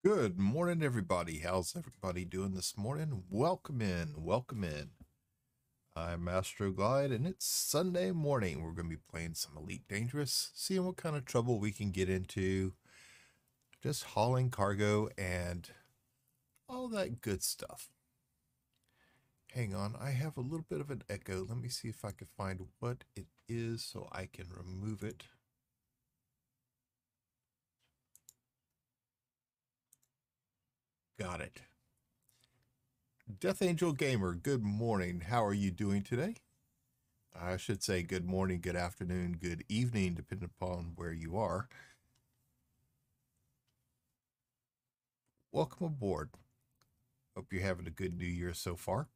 Good morning, everybody. How's everybody doing this morning? Welcome in. Welcome in. I'm Astroglide, and it's Sunday morning. We're going to be playing some Elite Dangerous, seeing what kind of trouble we can get into, just hauling cargo and all that good stuff. Hang on, I have a little bit of an echo. Let me see if I can find what it is so I can remove it. Got it. Death Angel Gamer, good morning. How are you doing today? I should say good morning, good afternoon, good evening, depending upon where you are. Welcome aboard. Hope you're having a good new year so far.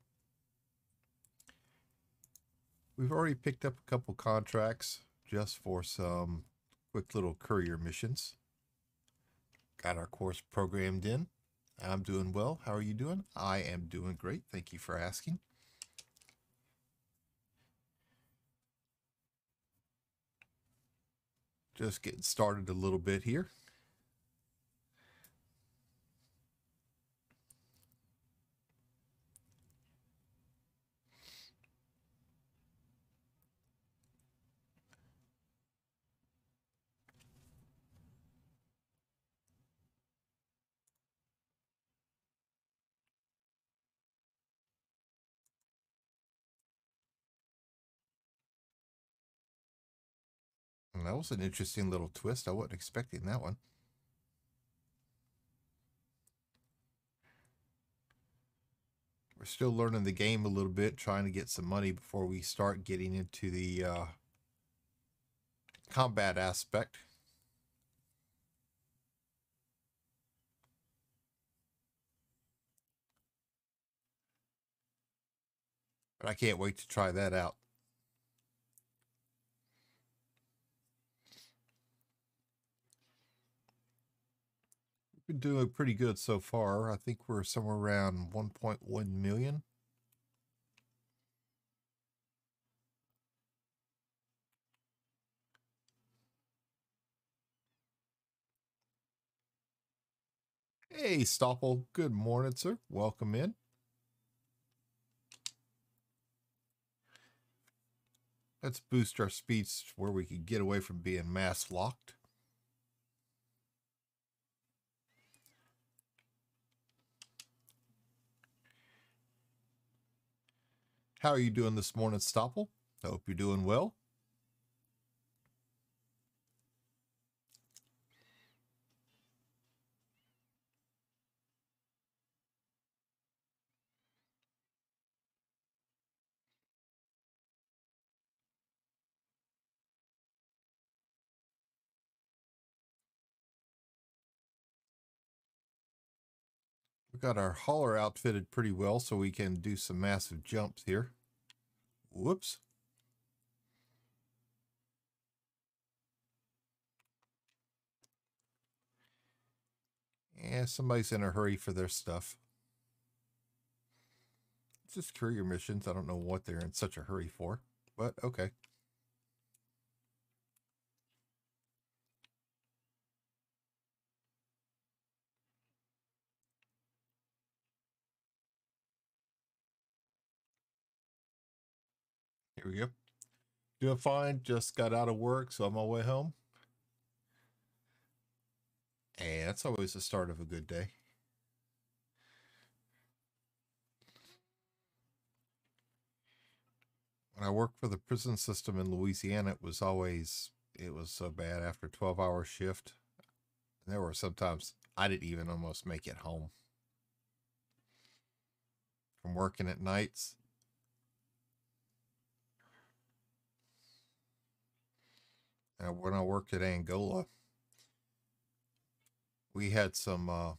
We've already picked up a couple contracts just for some quick little courier missions. Got our course programmed in. I'm doing well. How are you doing? I am doing great. Thank you for asking. Just getting started a little bit here. And that was an interesting little twist. I wasn't expecting that one. We're still learning the game a little bit, trying to get some money before we start getting into the combat aspect. But I can't wait to try that out. We've been doing pretty good so far. I think we're somewhere around 1.1 million. Hey, Stopple. Good morning, sir. Welcome in. Let's boost our speeds where we can get away from being mass locked. How are you doing this morning, Stopple? I hope you're doing well. We got our hauler outfitted pretty well so we can do some massive jumps here. Whoops. Yeah, somebody's in a hurry for their stuff. It's just courier missions. I don't know what they're in such a hurry for, but okay. Here we go. Doing fine. Just got out of work, so I'm on my way home. And that's always the start of a good day. When I worked for the prison system in Louisiana, it was so bad after 12-hour shift. And there were sometimes I didn't even almost make it home from working at nights. And when I worked at Angola, we had some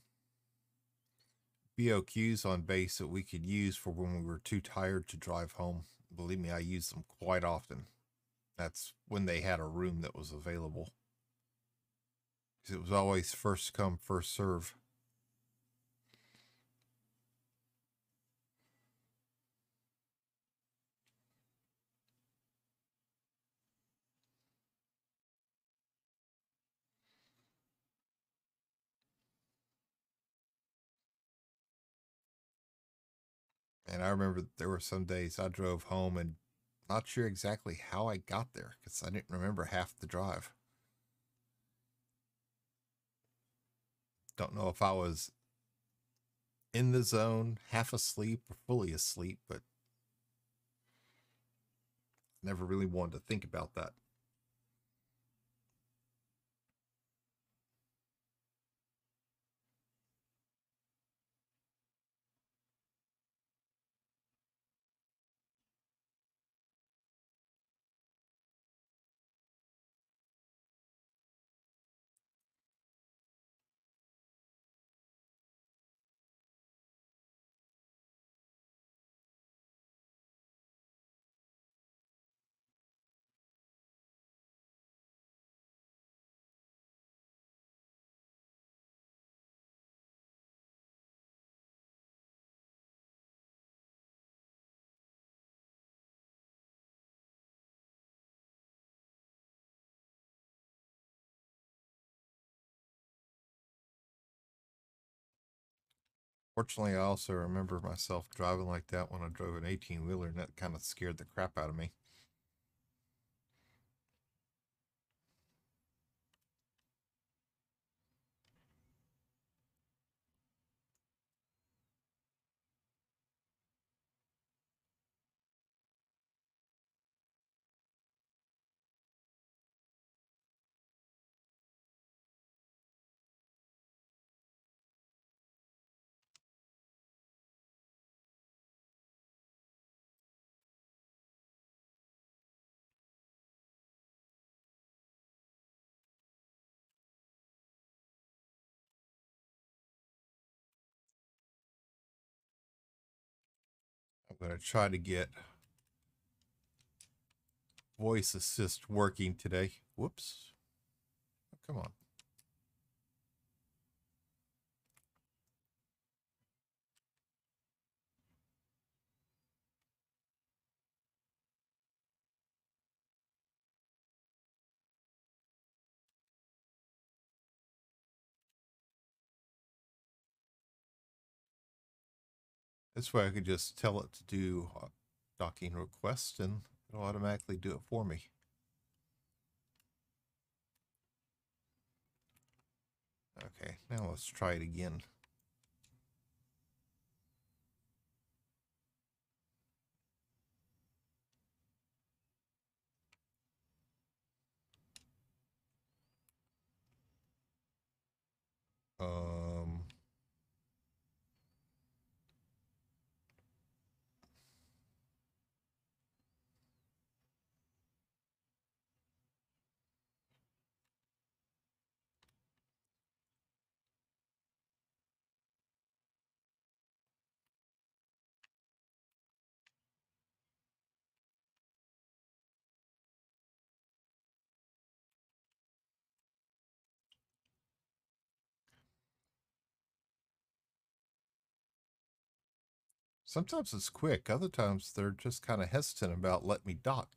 BOQs on base that we could use for when we were too tired to drive home. Believe me, I used them quite often. That's when they had a room that was available. Because it was always first come, first serve. And I remember there were some days I drove home and not sure exactly how I got there because I didn't remember half the drive. Don't know if I was in the zone, half asleep, or fully asleep, but never really wanted to think about that. Fortunately, I also remember myself driving like that when I drove an 18 wheeler, and that kind of scared the crap out of me. I'm going to try to get voice assist working today. Whoops. Oh, come on. This way I could just tell it to do docking request and it'll automatically do it for me. Okay, now let's try it again. Um, Sometimes it's quick. Other times they're just kind of hesitant about letting me dock.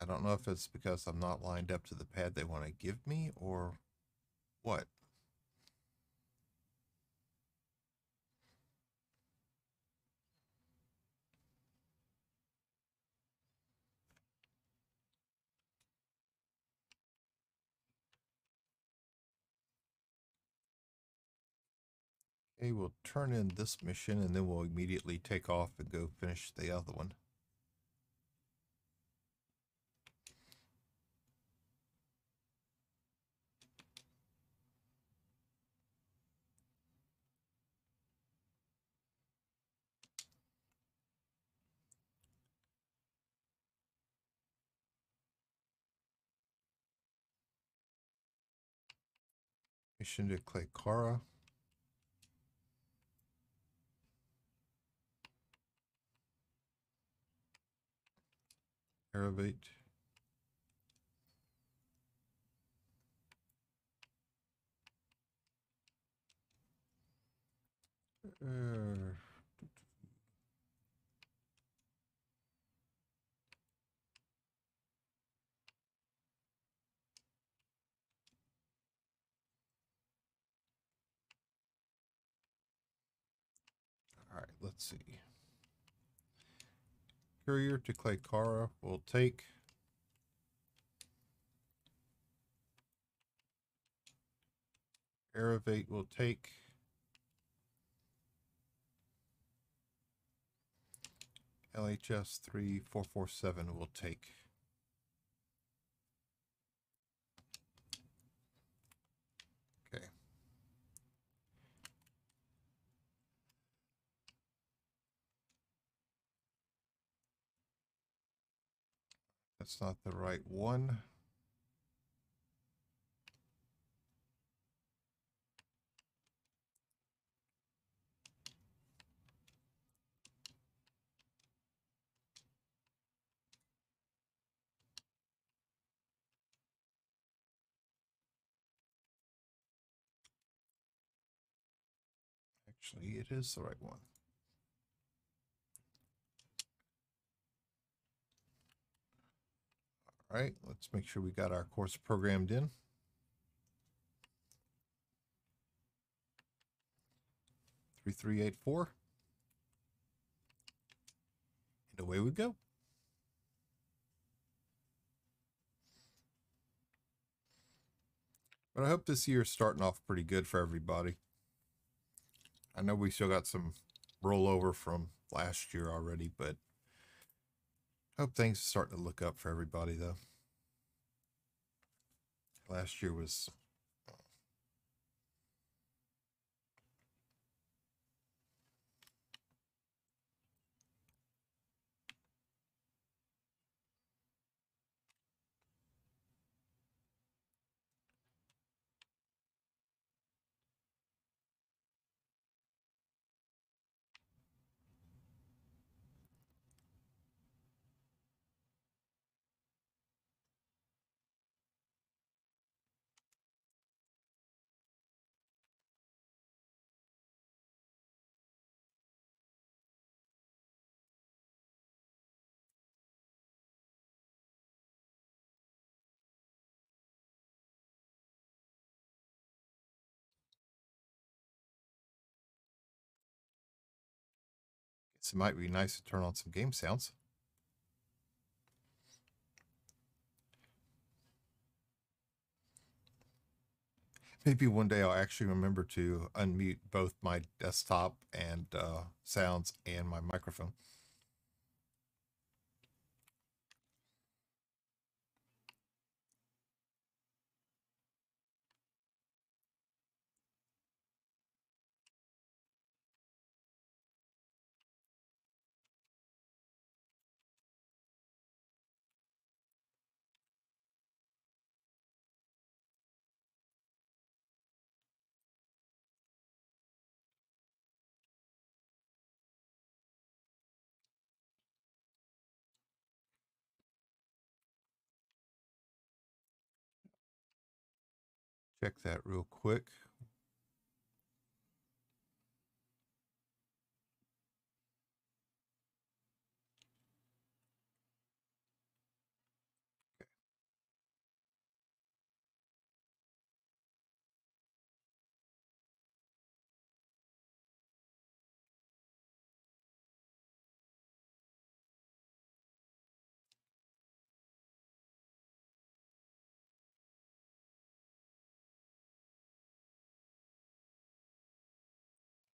I don't know if it's because I'm not lined up to the pad they want to give me or what. Okay, we'll turn in this mission and then we'll immediately take off and go finish the other one. Mission to Claycara. Aerovate. Uh, let's see. Courier to Claycara will take. Aerovate will take. LHS 3447 will take. Okay. That's not the right one. Actually, it is the right one. All right, let's make sure we got our course programmed in. Three, 3, 8, 4. And away we go. But I hope this year's starting off pretty good for everybody. I know we still got some rollover from last year already, but I hope things are starting to look up for everybody, though. Last year was... It might be nice to turn on some game sounds. Maybe one day I'll actually remember to unmute both my desktop and sounds and my microphone. Check that real quick.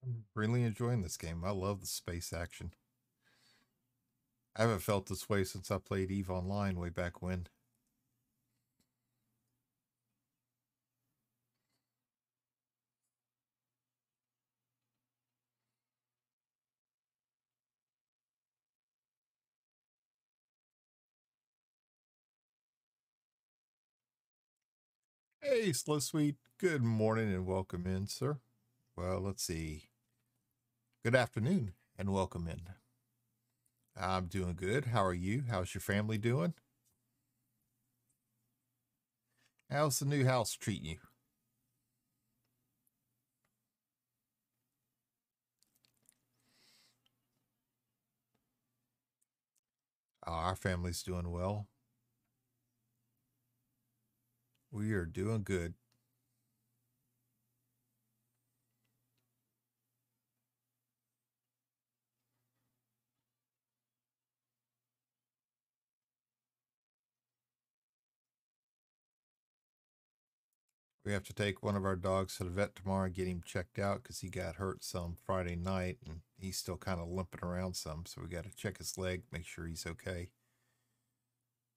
I'm really enjoying this game. I love the space action. I haven't felt this way since I played EVE Online way back when. Hey, Slow Sweet. Good morning and welcome in, sir. Well, let's see. Good afternoon and welcome in. I'm doing good. How are you? How's your family doing? How's the new house treating you? Our family's doing well. We are doing good. We have to take one of our dogs to the vet tomorrow and get him checked out because he got hurt some Friday night and he's still kind of limping around some. So we got to check his leg, make sure he's okay.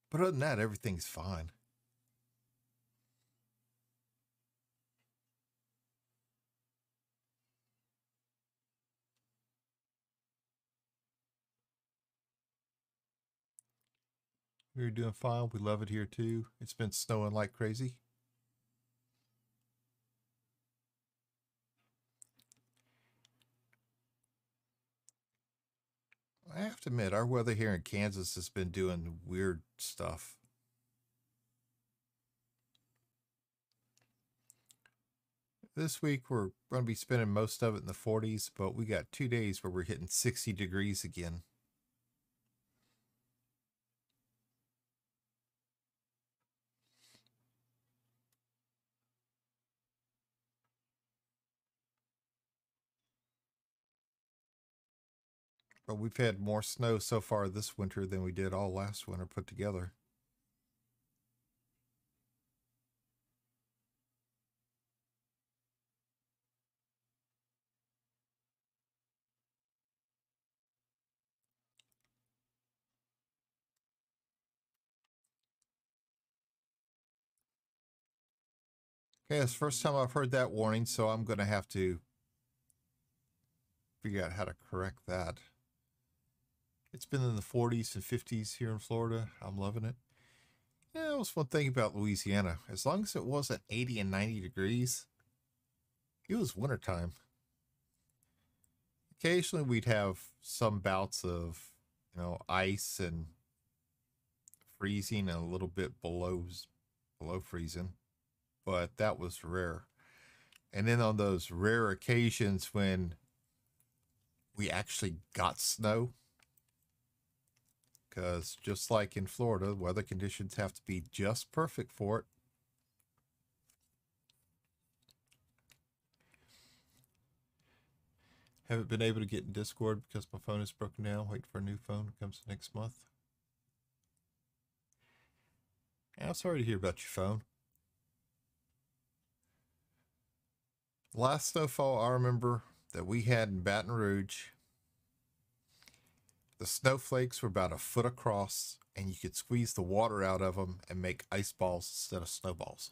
But other than that, everything's fine. We're doing fine. We love it here too. It's been snowing like crazy. I have to admit, our weather here in Kansas has been doing weird stuff. This week we're going to be spending most of it in the 40s, but we got 2 days where we're hitting 60 degrees again. But we've had more snow so far this winter than we did all last winter put together. Okay, it's the first time I've heard that warning, so I'm going to have to figure out how to correct that. It's been in the 40s and 50s here in Florida. I'm loving it. Yeah, it was one thing about Louisiana. As long as it wasn't 80 and 90 degrees, it was wintertime. Occasionally we'd have some bouts of, ice and freezing and a little bit below freezing, but that was rare. And then on those rare occasions when we actually got snow, because just like in Florida, weather conditions have to be just perfect for it. Haven't been able to get in Discord because my phone is broken down. Wait for a new phone. Comes next month. I'm sorry to hear about your phone. Last snowfall I remember that we had in Baton Rouge, the snowflakes were about a foot across, and you could squeeze the water out of them and make ice balls instead of snowballs.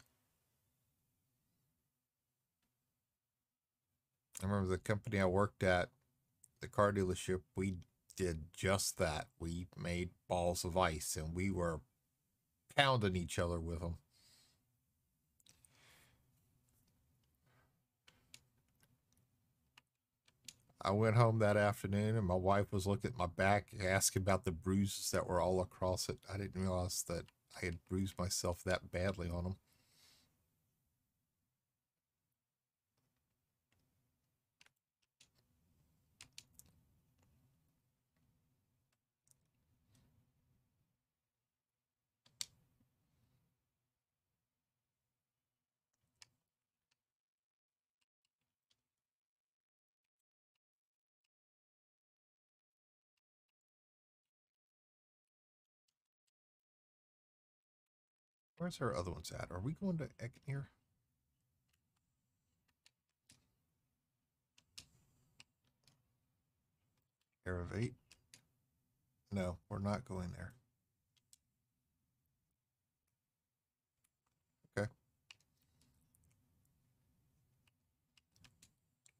I remember the company I worked at, the car dealership, we did just that. We made balls of ice and we were pounding each other with them. I went home that afternoon and my wife was looking at my back, asking about the bruises that were all across it. I didn't realize that I had bruised myself that badly on them. Where's our other ones at? Are we going to Eckner? Aerovate? No, we're not going there. Okay.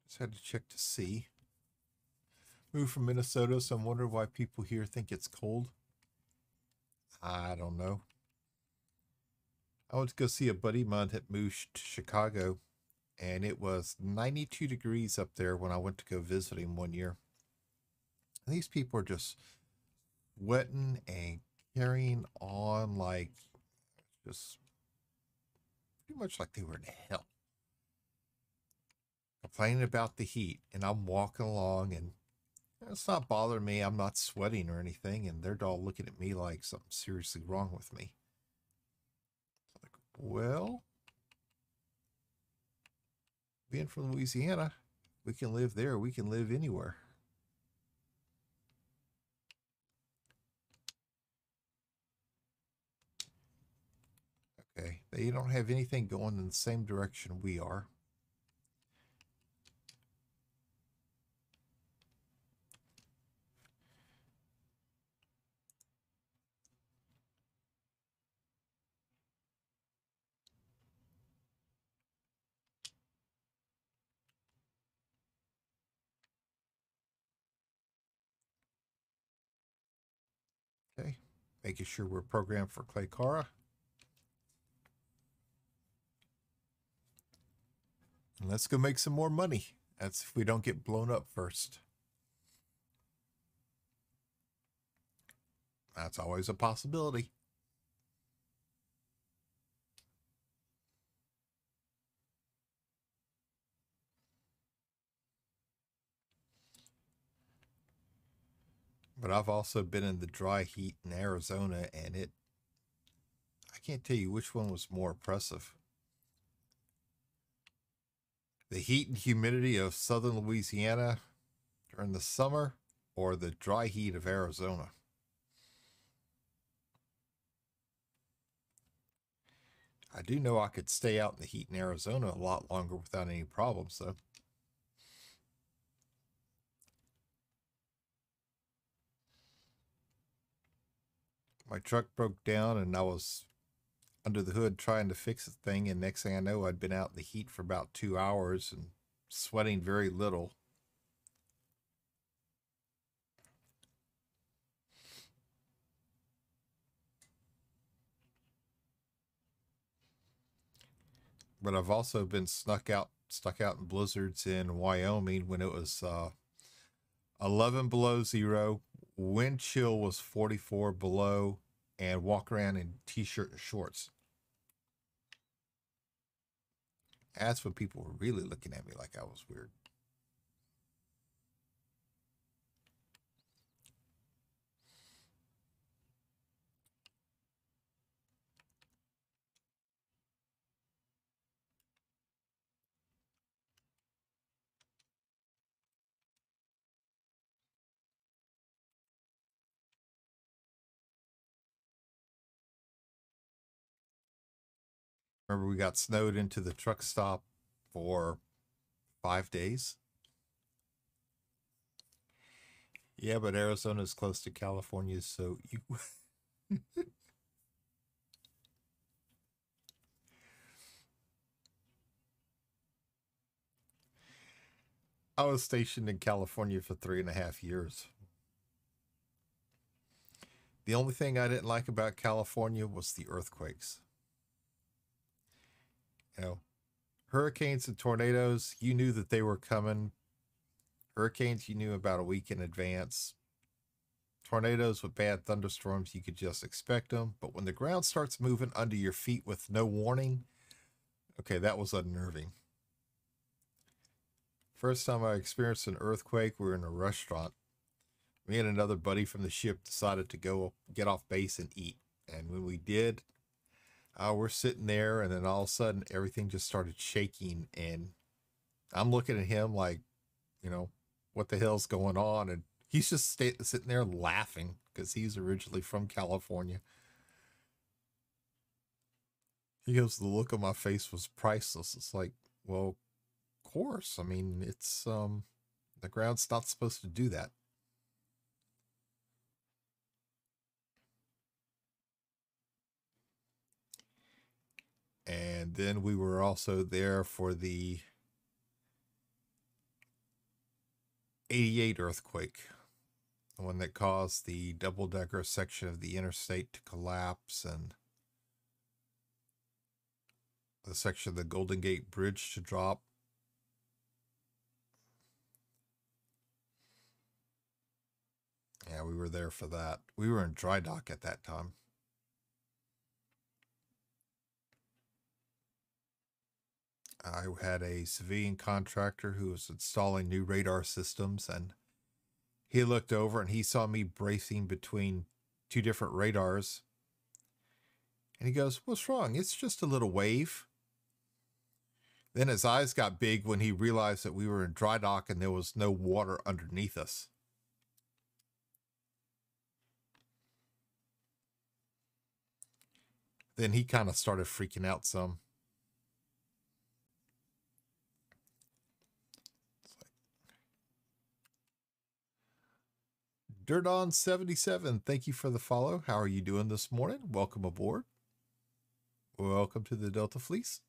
Just had to check to see. Moved from Minnesota, so I'm wondering why people here think it's cold. I don't know. I went to go see a buddy of mine that moved to Chicago, and it was 92 degrees up there when I went to go visit him one year. And these people are just sweating and carrying on like just pretty much like they were in hell. Complaining about the heat, and I'm walking along and it's not bothering me. I'm not sweating or anything, and they're all looking at me like something's seriously wrong with me. Like, well, being from Louisiana, we can live there. We can live anywhere. Okay. They don't have anything going in the same direction we are. Okay, making sure we're programmed for Clay Cara. And let's go make some more money. That's if we don't get blown up first. That's always a possibility. But I've also been in the dry heat in Arizona, and I can't tell you which one was more oppressive. The heat and humidity of southern Louisiana during the summer, or the dry heat of Arizona. I do know I could stay out in the heat in Arizona a lot longer without any problems, though. My truck broke down, and I was under the hood trying to fix the thing, and next thing I know, I'd been out in the heat for about 2 hours and sweating very little. But I've also been stuck out in blizzards in Wyoming when it was 11 below zero, wind chill was 44 below, and walk around in t-shirt and shorts. That's when people were really looking at me like I was weird. Remember, we got snowed into the truck stop for 5 days. Yeah, but Arizona's close to California, so you. I was stationed in California for 3.5 years. The only thing I didn't like about California was the earthquakes. You know, hurricanes and tornadoes, you knew that they were coming. Hurricanes, you knew about a week in advance. Tornadoes with bad thunderstorms, you could just expect them. But when the ground starts moving under your feet with no warning, okay, that was unnerving. First time I experienced an earthquake, we were in a restaurant. Me and another buddy from the ship decided to go get off base and eat. And when we did, we're sitting there, and then all of a sudden, everything just started shaking. And I'm looking at him like, what the hell's going on? And he's just sitting there laughing because he's originally from California. He goes, the look on my face was priceless. It's like, well, of course. I mean, it's the ground's not supposed to do that. And then we were also there for the 88 earthquake, the one that caused the double-decker section of the interstate to collapse and the section of the Golden Gate Bridge to drop. Yeah, we were there for that. We were in dry dock at that time. I had a civilian contractor who was installing new radar systems, and he looked over and he saw me bracing between two different radars. And he goes, "What's wrong? It's just a little wave." Then his eyes got big when he realized that we were in dry dock and there was no water underneath us. Then he kind of started freaking out some. Dirton77, thank you for the follow. How are you doing this morning? Welcome aboard. Welcome to the Delta Fleece.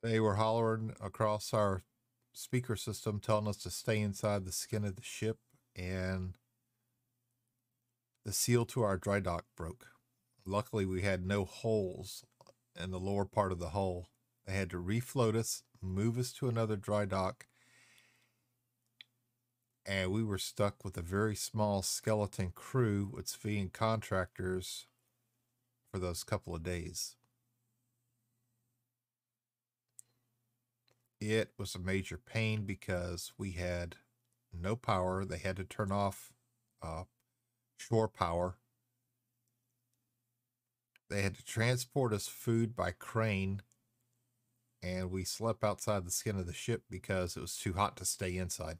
They were hollering across our speaker system telling us to stay inside the skin of the ship, and the seal to our dry dock broke. Luckily, we had no holes in the lower part of the hull. They had to refloat us, move us to another dry dock, and we were stuck with a very small skeleton crew with civilian contractors for those couple of days. It was a major pain because we had no power. They had to turn off shore power. They had to transport us food by crane, and we slept outside the skin of the ship because it was too hot to stay inside.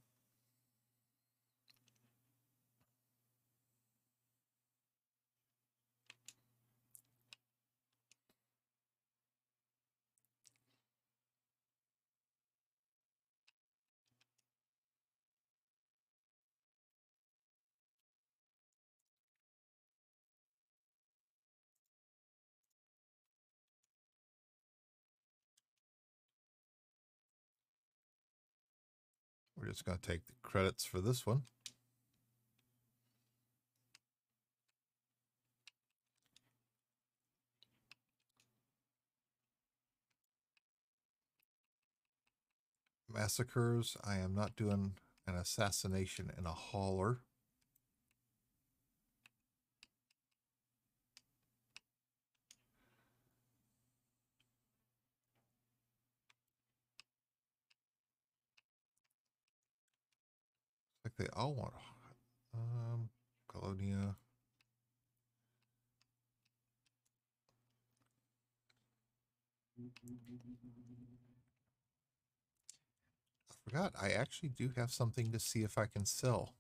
We're just going to take the credits for this one. Massacres. I am not doing an assassination in a hauler. Like they all want Colonia. I forgot, I actually do have something to see if I can sell.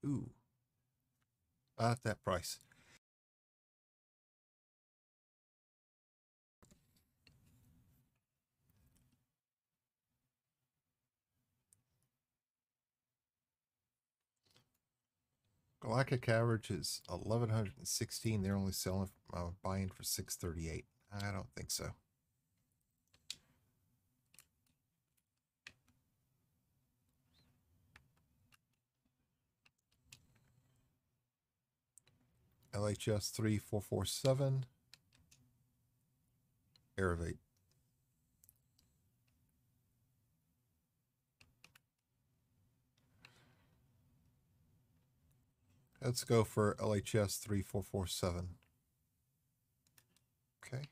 Ooh. At that price. Galactic average is 1116. They're only selling, buying for 638. I don't think so. LHS 3447. Aerovate. Let's go for LHS 3447. Okay.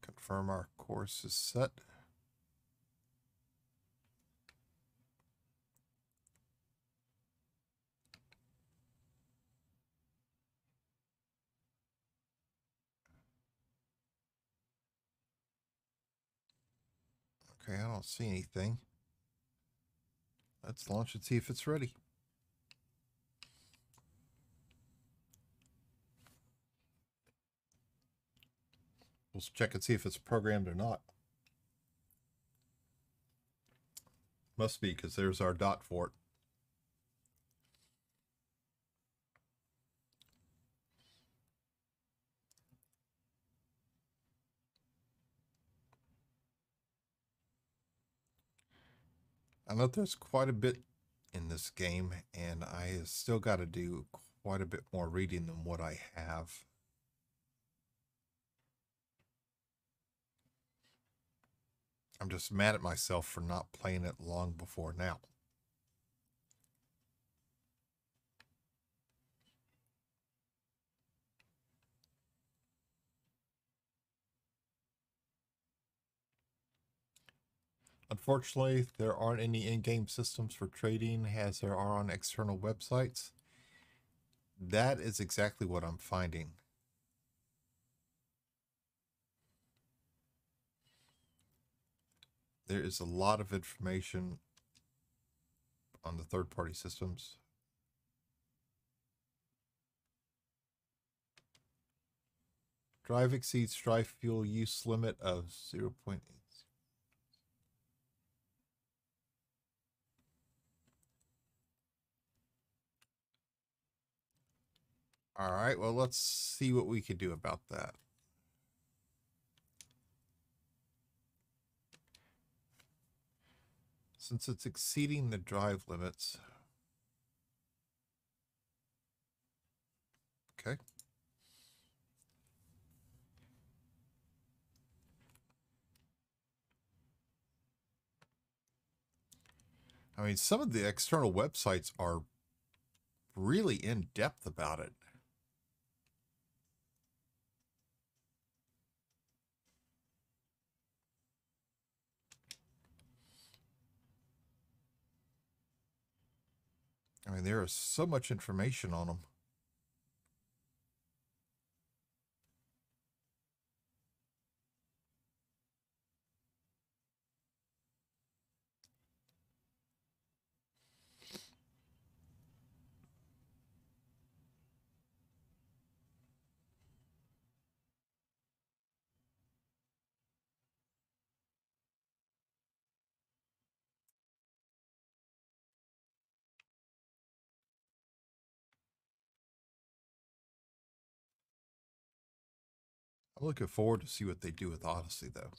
Confirm our course is set. Okay, I don't see anything. Let's launch and see if it's ready. We'll check and see if it's programmed or not. Must be, because there's our dot for it. I know there's quite a bit in this game, and I still got to do quite a bit more reading than what I have. I'm just mad at myself for not playing it long before now. Unfortunately, there aren't any in-game systems for trading as there are on external websites. That is exactly what I'm finding. There is a lot of information on the third-party systems. Drive exceeds drive fuel use limit of 0.8. All right, well, let's see what we can do about that. Since it's exceeding the drive limits. Okay. I mean, some of the external websites are really in depth about it. I mean, there is so much information on them. I'm looking forward to see what they do with Odyssey, though.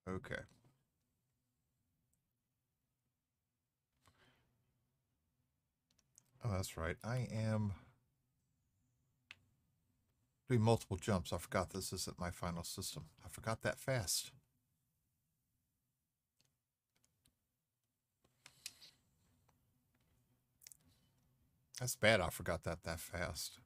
Okay. Oh, that's right. I am doing multiple jumps. I forgot this isn't my final system. I forgot that fast. That's bad. I forgot that fast.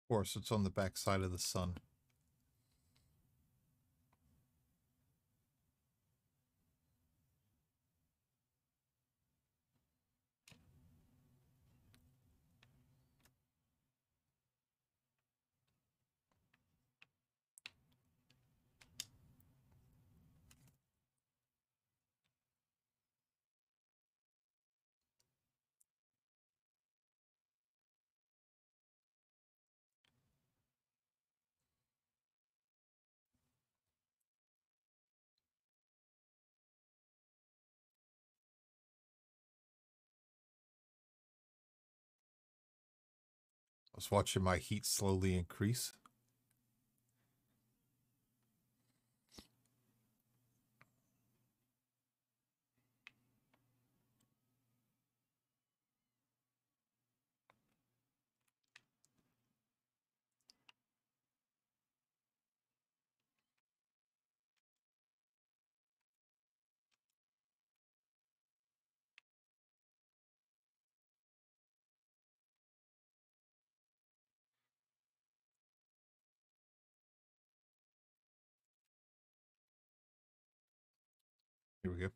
Of course, it's on the back side of the sun. I was watching my heat slowly increase. Here we go.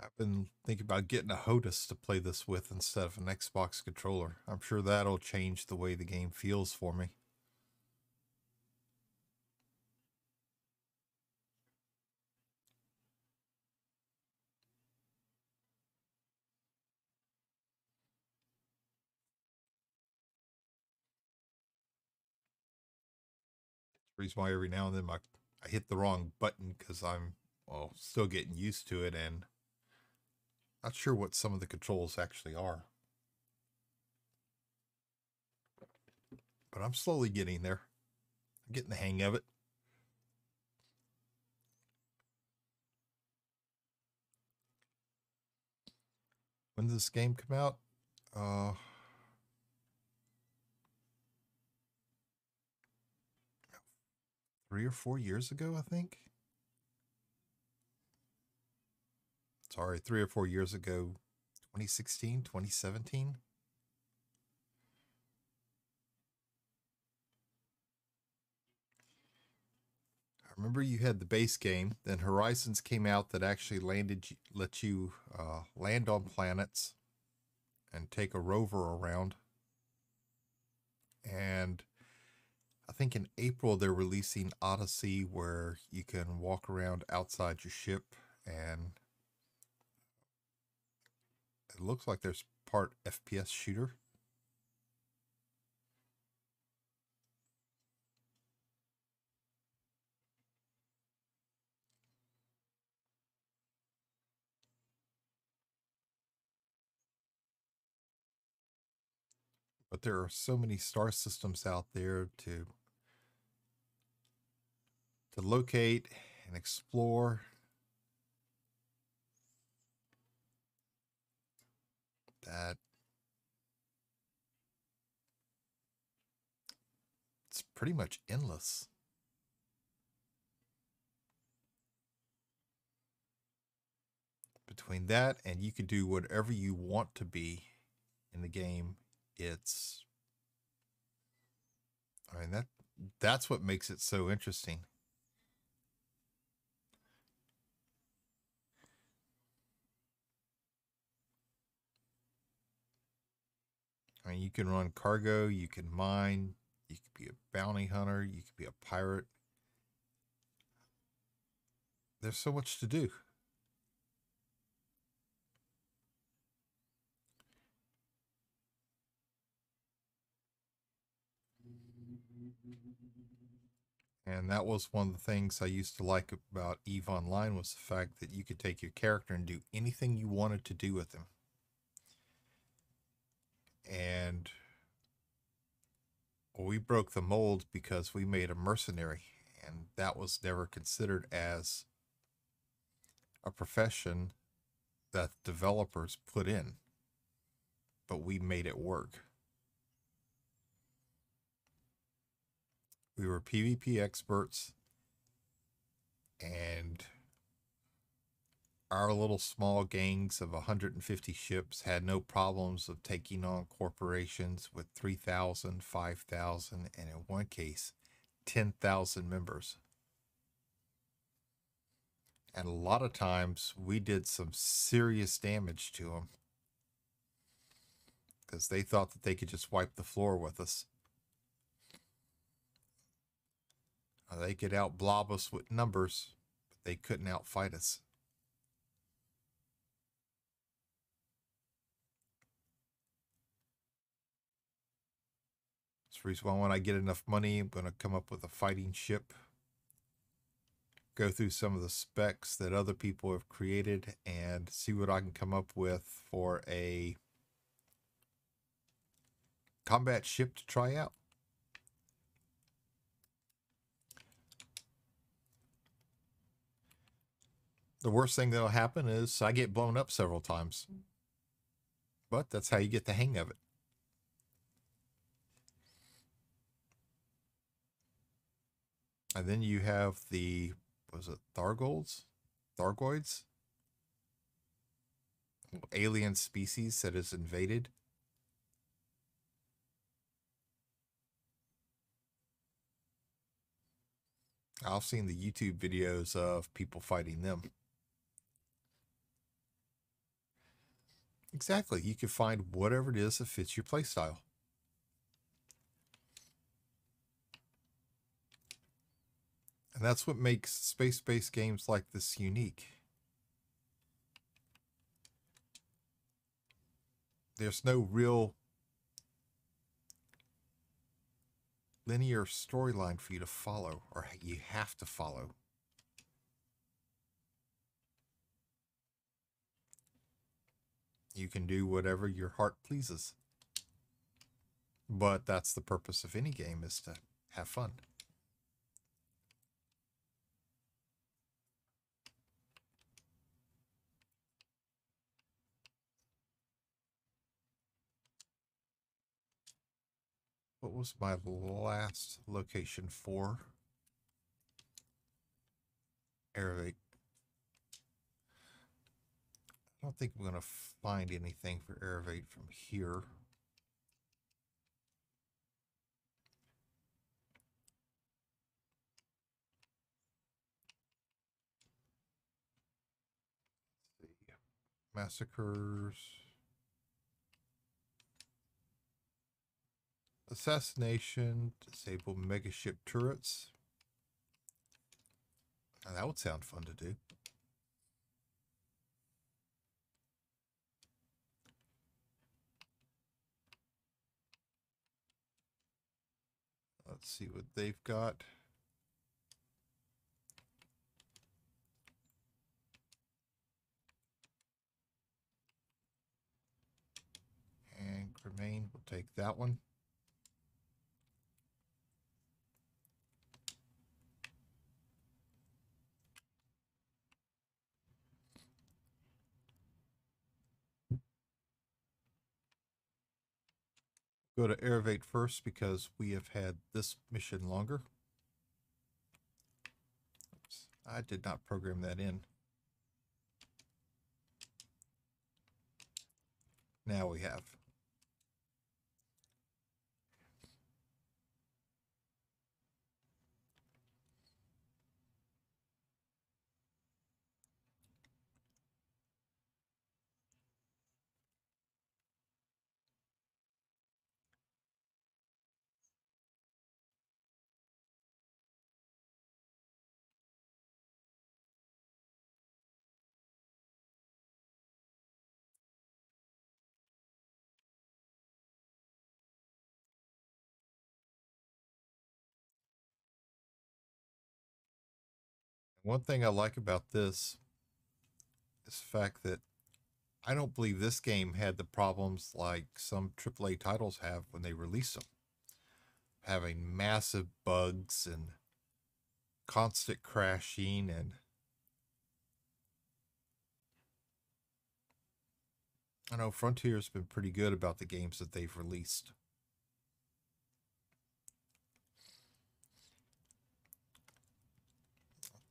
I've been thinking about getting a HOTAS to play this with instead of an Xbox controller. I'm sure that'll change the way the game feels for me. Reason why every now and then I hit the wrong button because I'm, well, still getting used to it and not sure what some of the controls actually are. But I'm slowly getting there. I'm getting the hang of it. When did this game come out? 3 or 4 years ago, I think. Sorry, 3 or 4 years ago. 2016, 2017. I remember you had the base game, then Horizons came out that actually let you land on planets and take a rover around. And I think in April they're releasing Odyssey, where you can walk around outside your ship, and it looks like there's part FPS shooter. But there are so many star systems out there to locate and explore that it's pretty much endless. Between that and you can do whatever you want to be in the game, it's, I mean, that's what makes it so interesting. I mean, you can run cargo, you can mine, you could be a bounty hunter, you could be a pirate. There's so much to do. And that was one of the things I used to like about EVE Online, was the fact that you could take your character and do anything you wanted to do with him. And we broke the mold because we made a mercenary, and that was never considered as a profession that developers put in, but we made it work. We were PvP experts, and our little small gangs of 150 ships had no problems of taking on corporations with 3,000, 5,000, and in one case, 10,000 members. And a lot of times we did some serious damage to them because they thought that they could just wipe the floor with us. They could out blob us with numbers, but they couldn't outfight us. That's the reason why when I get enough money, I'm going to come up with a fighting ship, go through some of the specs that other people have created, and see what I can come up with for a combat ship to try out. The worst thing that'll happen is I get blown up several times. But that's how you get the hang of it. And then you have the, was it Thargoids? Thargoids? Alien species that is invaded. I've seen the YouTube videos of people fighting them. Exactly. You can find whatever it is that fits your playstyle. And that's what makes space-based games like this unique. There's no real linear storyline for you to follow, or you have to follow. You can do whatever your heart pleases. But that's the purpose of any game, is to have fun. What was my last location for Aerovate? I don't think I'm going to find anything for Aerovate from here. Let's see. Massacres. Assassination. Disable megaship turrets. Now, that would sound fun to do. Let's see what they've got. And Cremain, we'll take that one. Go to Aerovate first because we have had this mission longer. Oops, I did not program that in. Now we have. One thing I like about this is the fact that I don't believe this game had the problems like some AAA titles have when they release them, having massive bugs and constant crashing. And I know Frontier's been pretty good about the games that they've released.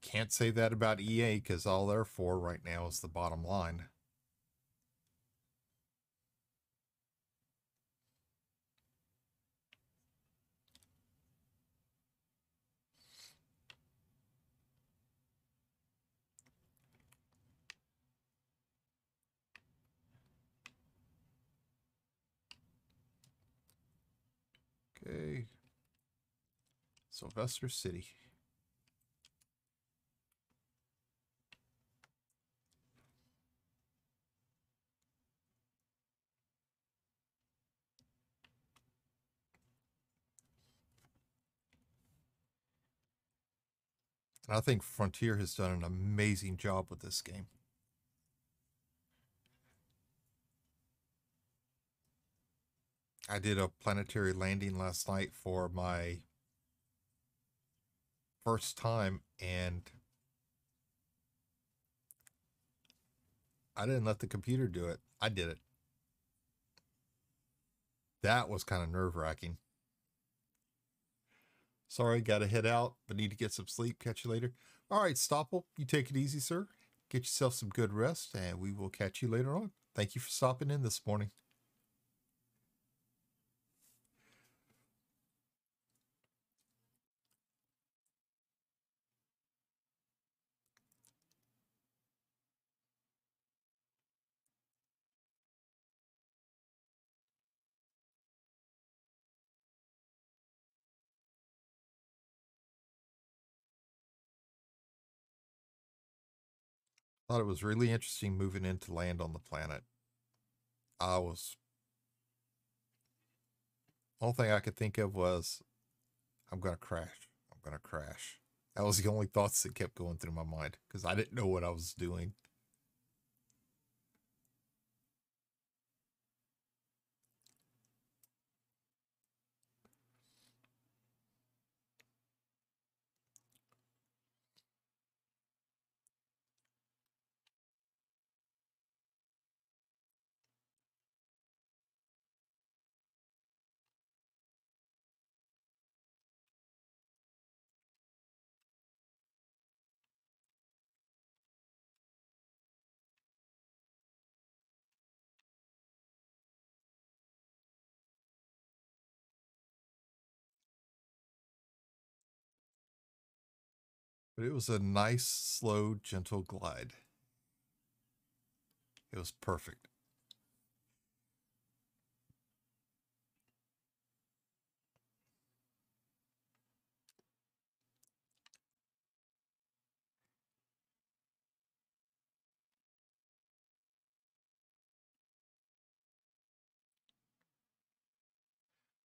Can't say that about EA because all they're for right now is the bottom line. Okay. Sylvester City. And I think Frontier has done an amazing job with this game. I did a planetary landing last night for my first time, and I didn't let the computer do it. I did it. That was kind of nerve-wracking. Sorry, got to head out, but need to get some sleep. Catch you later. All right, Stopple, you take it easy, sir. Get yourself some good rest, and we will catch you later on. Thank you for stopping in this morning. Thought it was really interesting moving in to land on the planet. I was Only thing I could think of was I'm gonna crash. I'm gonna crash. That was the only thoughts that kept going through my mind because I didn't know what I was doing. But it was a nice, slow, gentle glide. It was perfect.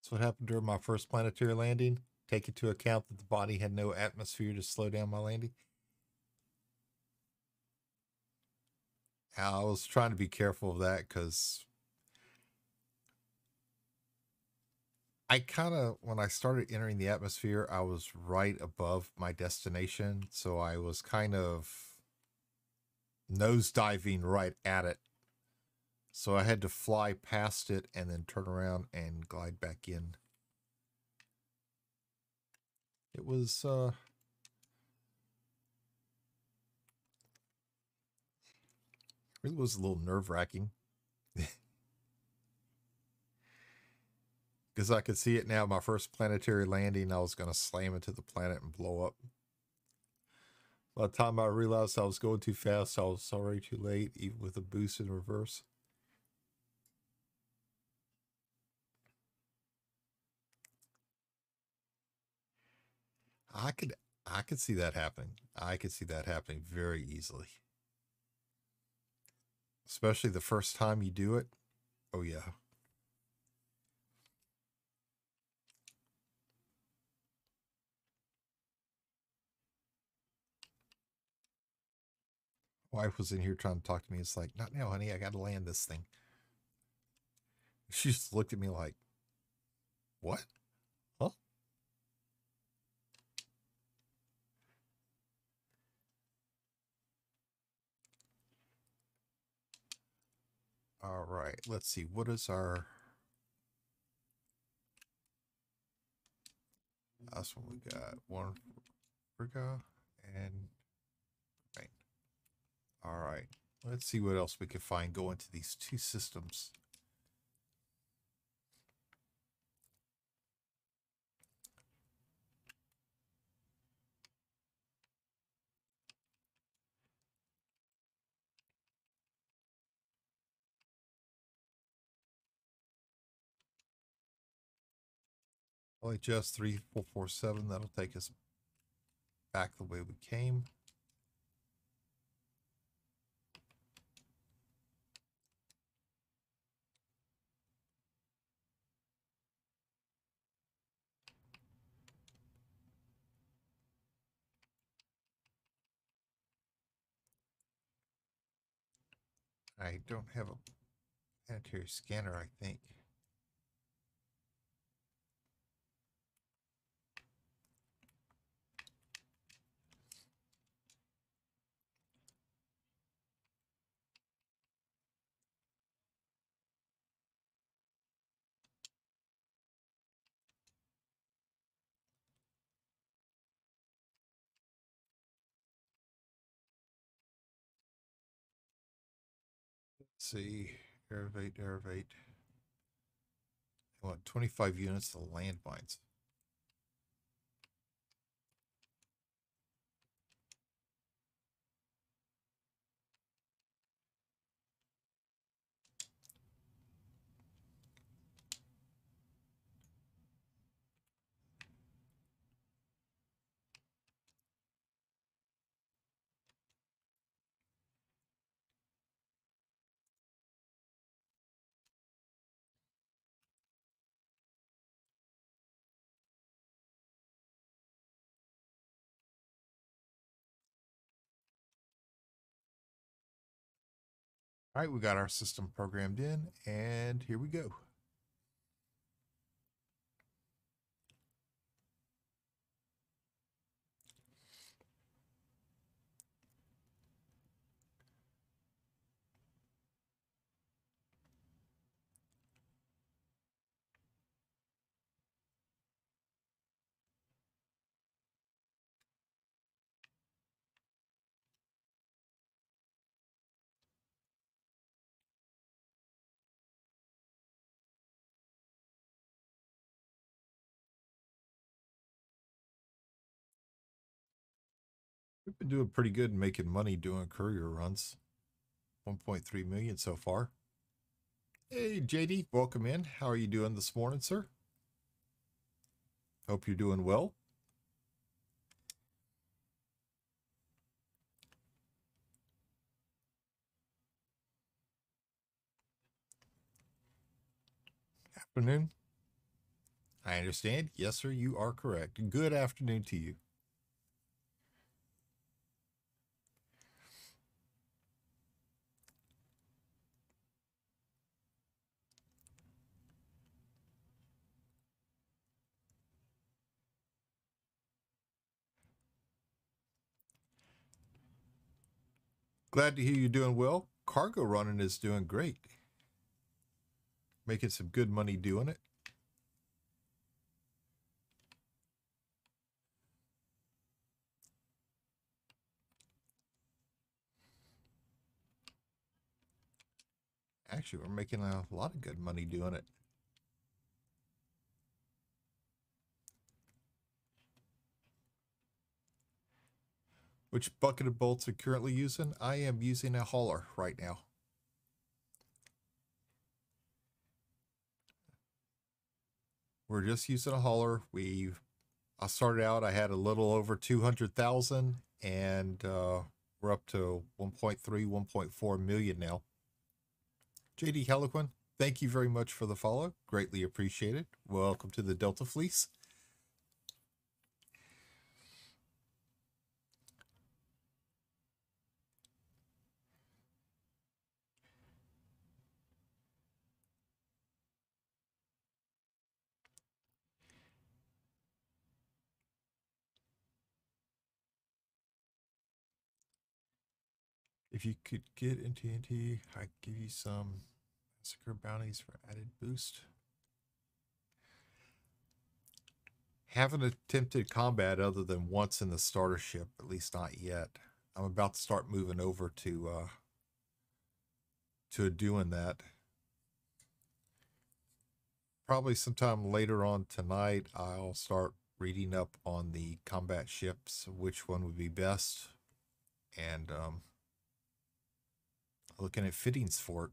That's what happened during my first planetary landing. Take into account that the body had no atmosphere to slow down my landing. I was trying to be careful of that because I kind of, when I started entering the atmosphere, I was right above my destination. So I was kind of nose diving right at it. So I had to fly past it and then turn around and glide back in. It was really was a little nerve wracking because I could see it now. My first planetary landing, I was going to slam into the planet and blow up. By the time I realized I was going too fast, I was already too late, even with a boost in reverse. I could I could see that happening. I could see that happening very easily. Especially the first time you do it. Oh yeah. Wife was in here trying to talk to me. It's like, not now, honey. I got to land this thing. She just looked at me like, what? Huh? All right. Let's see. What is our. That's what we got. One Friga and. Right. All right. Let's see what else we can find going to these two systems. LHS 3447. That'll take us back the way we came. I don't have a planetary scanner, I think. Let's see. Derivate, derivate. I want 25 units of landmines. All right, we got our system programmed in, and here we go. We've been doing pretty good making money doing courier runs. 1.3 million so far. Hey, JD, welcome in. How are you doing this morning, sir? Hope you're doing well. Afternoon. I understand. Yes, sir, you are correct. Good afternoon to you. Glad to hear you're doing well. Cargo running is doing great. Making some good money doing it. Actually, we're making a lot of good money doing it. Which bucket of bolts are currently using? I am using a hauler right now. We're just using a hauler. I started out, I had a little over 200,000 and we're up to 1.3, 1.4 million now. JD Heliquin, thank you very much for the follow. Greatly appreciated. Welcome to the Delta Fleece. If you could get in TNT, I'd give you some massacre bounties for added boost. Haven't attempted combat other than once in the starter ship, at least not yet. I'm about to start moving over to doing that. Probably sometime later on tonight, I'll start reading up on the combat ships, which one would be best, and looking at fittings for it.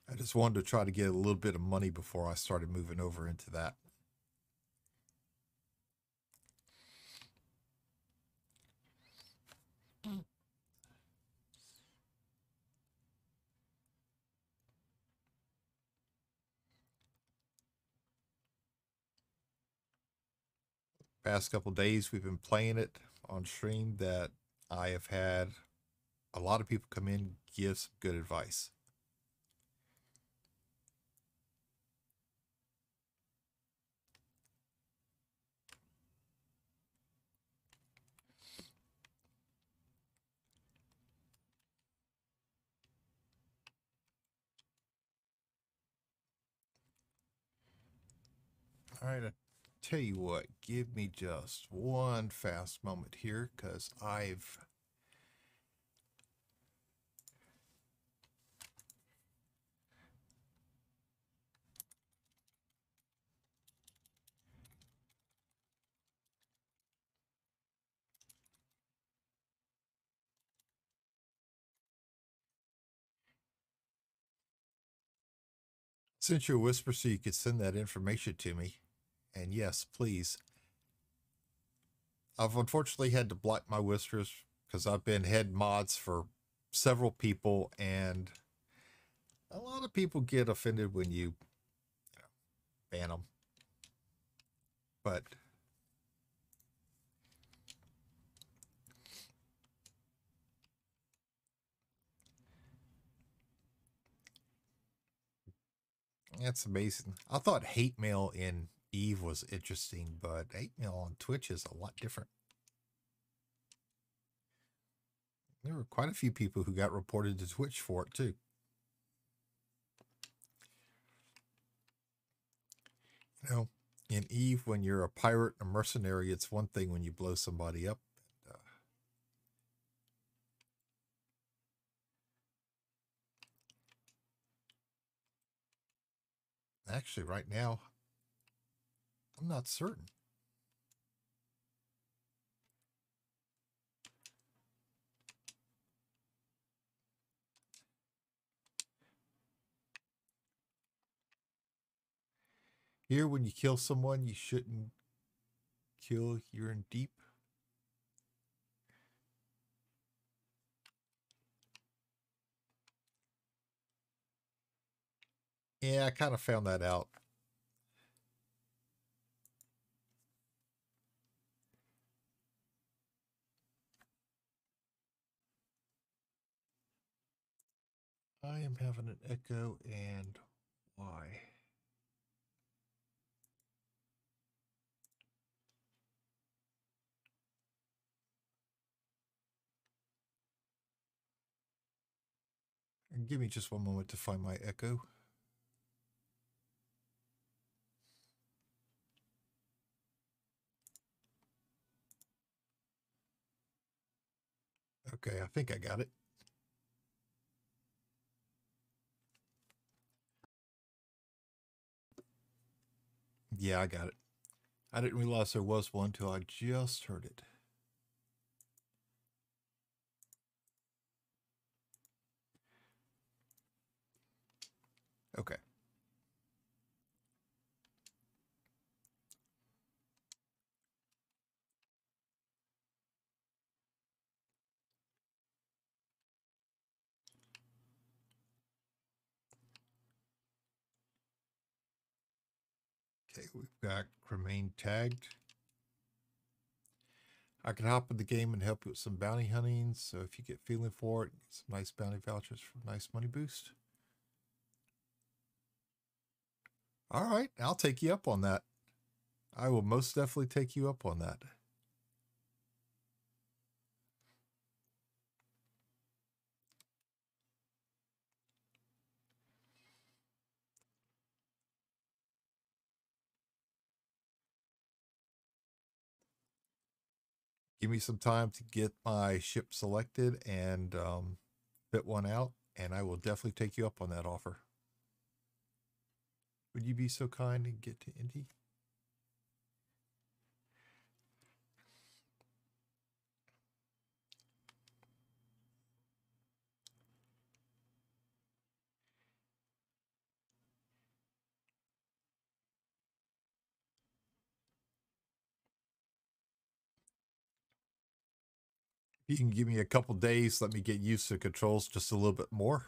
I just wanted to try to get a little bit of money before I started moving over into that. Past couple days, we've been playing it on stream. That I have had a lot of people come in, give some good advice. All right, I tell you what, give me just one fast moment here, because I've sent you a whisper so you could send that information to me. And yes, please. I've unfortunately had to block my whispers because I've been head mods for several people, and a lot of people get offended when you ban them. But That's amazing. I thought hate mail in Eve was interesting, but hate mail on Twitch is a lot different. There were quite a few people who got reported to Twitch for it too. You know, in Eve, when you're a pirate, a mercenary, it's one thing when you blow somebody up. Actually, right now, I'm not certain. Here, when you kill someone, you shouldn't kill. You're in deep. Yeah, I kind of found that out. I am having an echo, and why? Give me just one moment to find my echo. Okay, I think I got it. Yeah, I got it. I didn't realize there was one until I just heard it. Okay. Okay, we've got remain tagged. I can hop in the game and help you with some bounty hunting. So if you get feeling for it, get some nice bounty vouchers for a nice money boost. All right, I'll take you up on that. I will most definitely take you up on that. Give me some time to get my ship selected and fit one out, and I will definitely take you up on that offer. Would you be so kind and get to Indy? You can give me a couple days, let me get used to controls just a little bit more.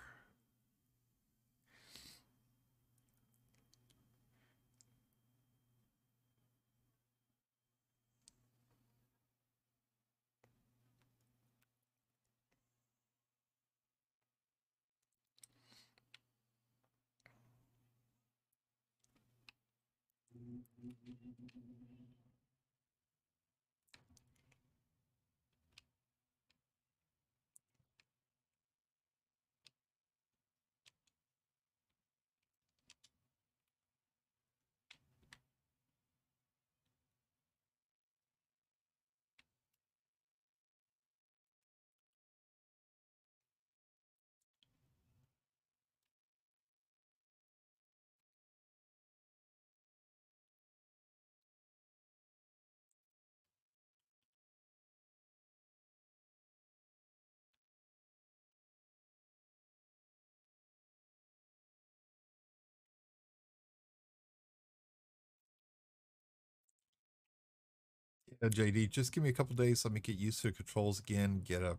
Yeah, JD, just give me a couple days, let me get used to the controls again, get a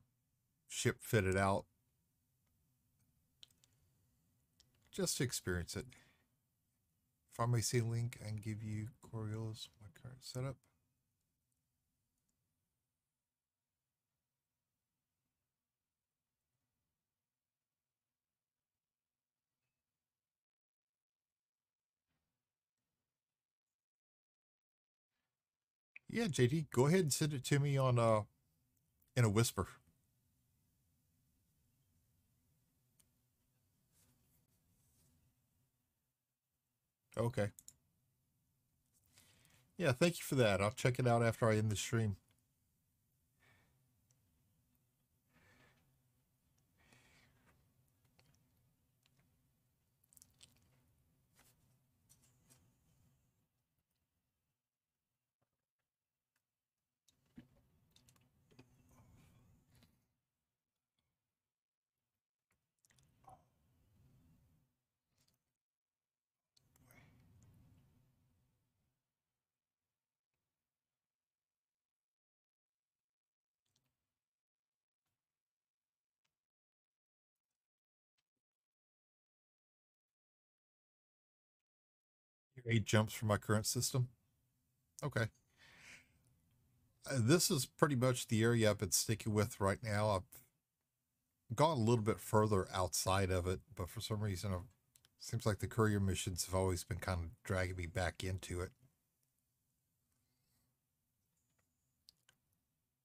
ship fitted out, just to experience it. If I may see a link, I can give you Coriolis, my current setup. Yeah, JD, go ahead and send it to me on in a whisper. Okay. Yeah, thank you for that. I'll check it out after I end the stream. Eight jumps from my current system. Okay. This is pretty much the area I've been sticking with right now. I've gone a little bit further outside of it, but for some reason, it seems like the courier missions have always been kind of dragging me back into it.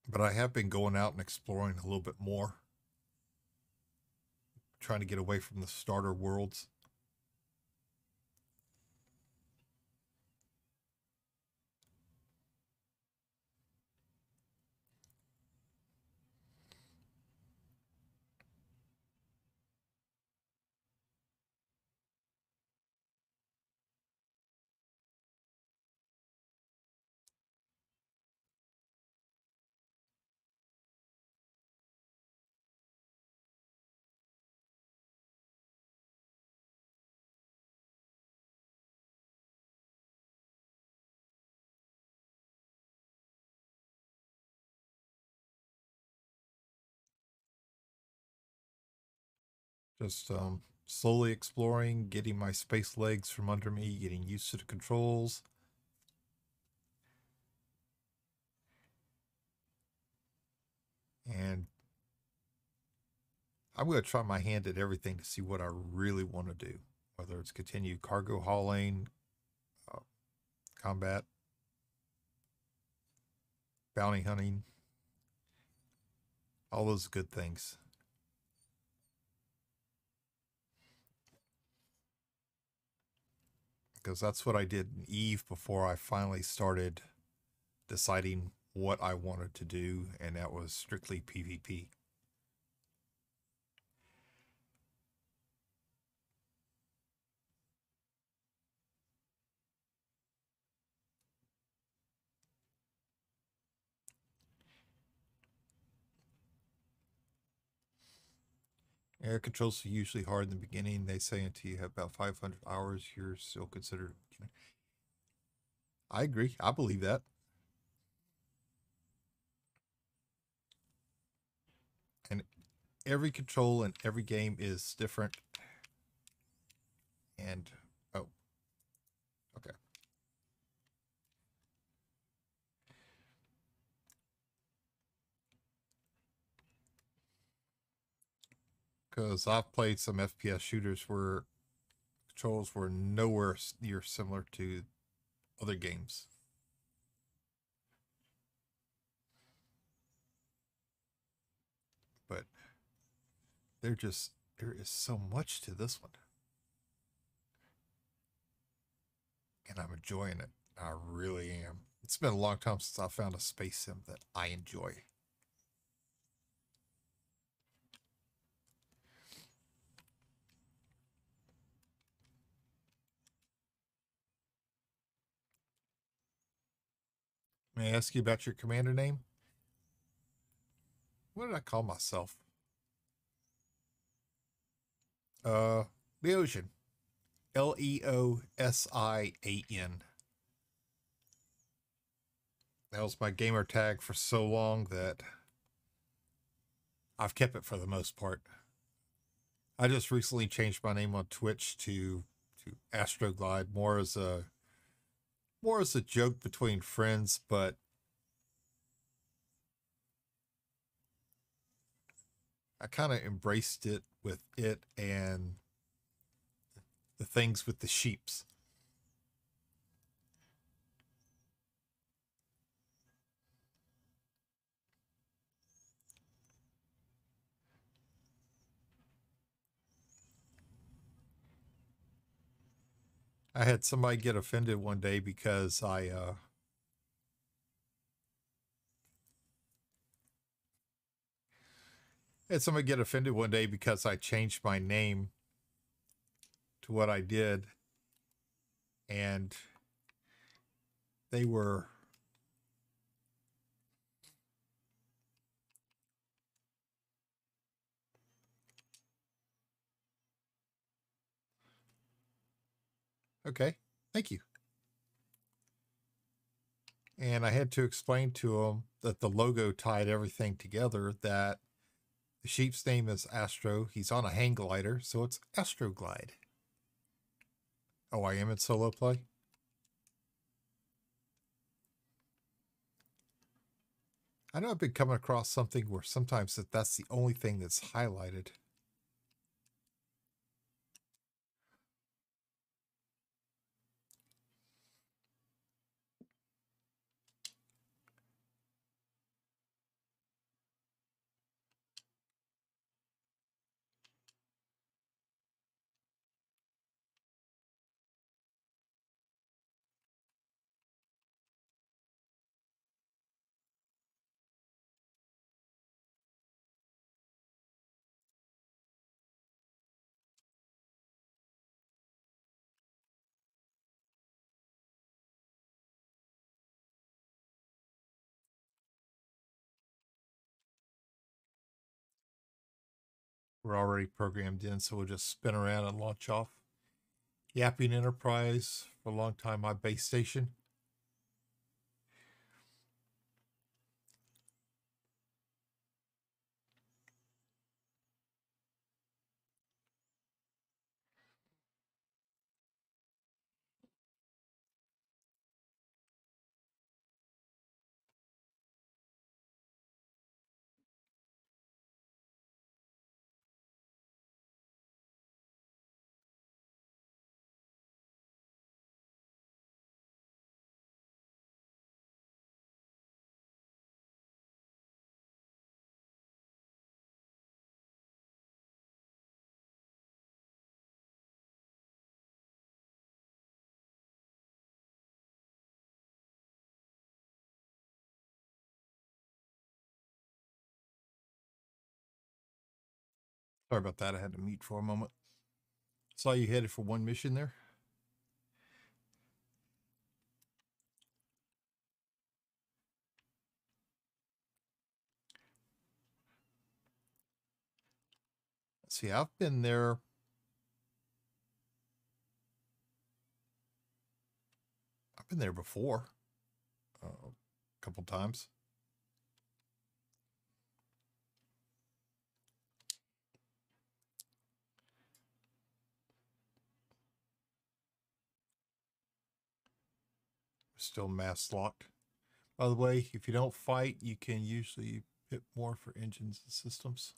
But I have been going out and exploring a little bit more, trying to get away from the starter worlds. Just slowly exploring, getting my space legs from under me, getting used to the controls. And I'm going to try my hand at everything to see what I really want to do, whether it's continue cargo hauling, uh, combat, bounty hunting, all those good things. Because that's what I did in Eve before I finally started deciding what I wanted to do, and that was strictly PvP. Air controls are usually hard in the beginning. They say until you have about 500 hours, you're still considered. I agree. I believe that. And every control in every game is different. And, oh, okay. Because I've played some FPS shooters where controls were nowhere near similar to other games. But there is so much to this one. And I'm enjoying it. I really am. It's been a long time since I found a space sim that I enjoy. May I ask you about your commander name? What did I call myself? Uh, Leosian. Leosian. That was my gamer tag for so long that I've kept it for the most part. I just recently changed my name on Twitch to Astroglide more as a joke between friends, but I kind of embraced it with it and the things with the sheeps. I had somebody get offended one day because I had somebody get offended one day because I changed my name to what I did, and they were okay. Thank you. And I had to explain to them that the logo tied everything together. That the sheep's name is Astro. He's on a hang glider, so it's Astroglide. Oh, I am in solo play? I know I've been coming across something where sometimes that's the only thing that's highlighted. We're already programmed in, so we'll just spin around and launch off. Yapping Enterprise, for a long time, my base station. Sorry about that. I had to mute for a moment. Saw you headed for one mission there. Let's see, I've been there. I've been there before, a couple times. Still mass locked. By the way, if you don't fight, you can usually hit more for engines and systems.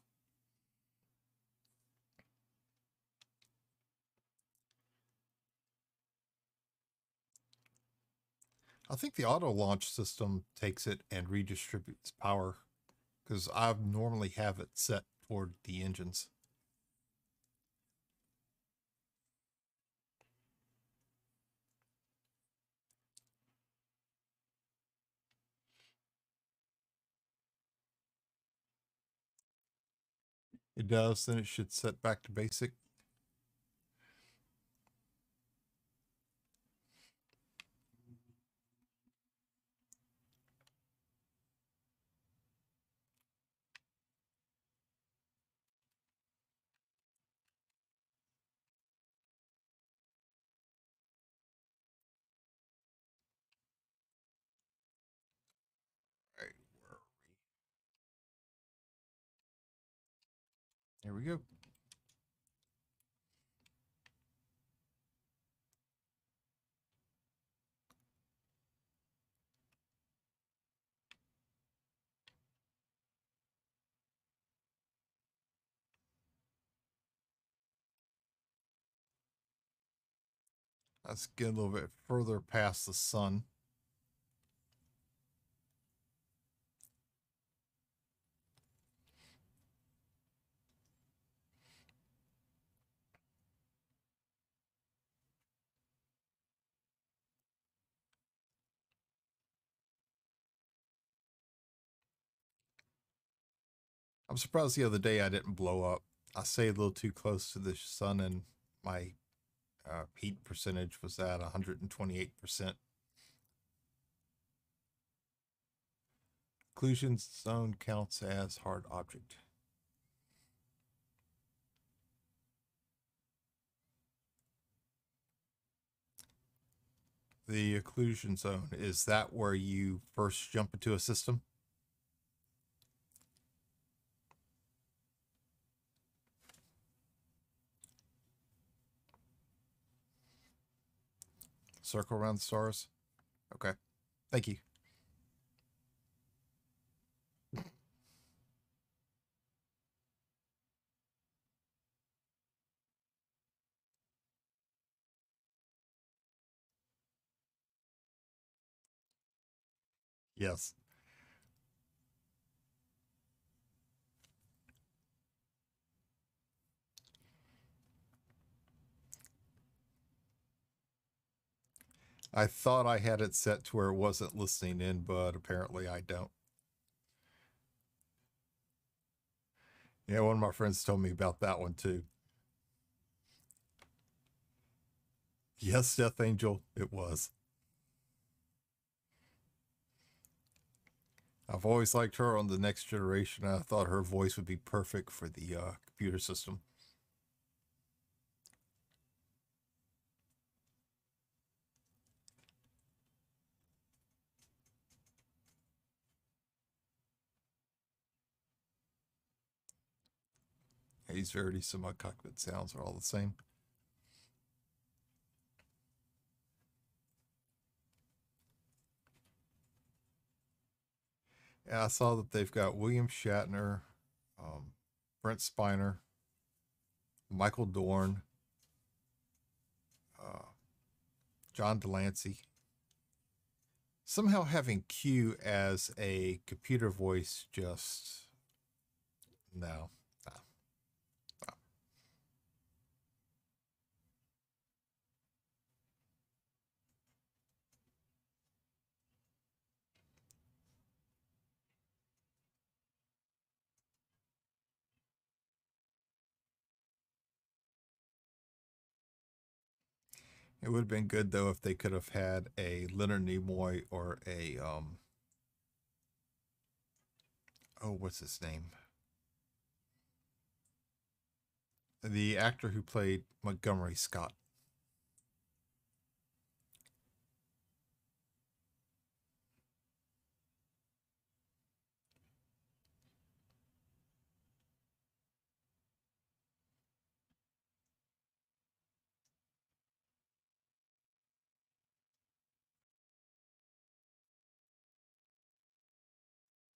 I think the auto launch system takes it and redistributes power because I normally have it set toward the engines. It does, then it should set back to basic. All right, where are we? There we go. Let's get a little bit further past the sun. I'm surprised the other day I didn't blow up. I stayed a little too close to the sun, and my heat percentage was at 128%. Occlusion zone counts as hard object. The occlusion zone, is that where you first jump into a system? Circle around the stars? Okay. Thank you. Yes. I thought I had it set to where it wasn't listening in, but apparently I don't. Yeah, one of my friends told me about that one too. Yes, Death Angel, it was. I've always liked her on the Next Generation. I thought her voice would be perfect for the computer system. Haze Verity, Semi Cockpit sounds are all the same. Yeah, I saw that they've got William Shatner, Brent Spiner, Michael Dorn, uh, John Delancey. Somehow having Q as a computer voice just no, no, no. It would have been good though if they could have had a Leonard Nimoy or a oh, what's his name? The actor who played Montgomery Scott.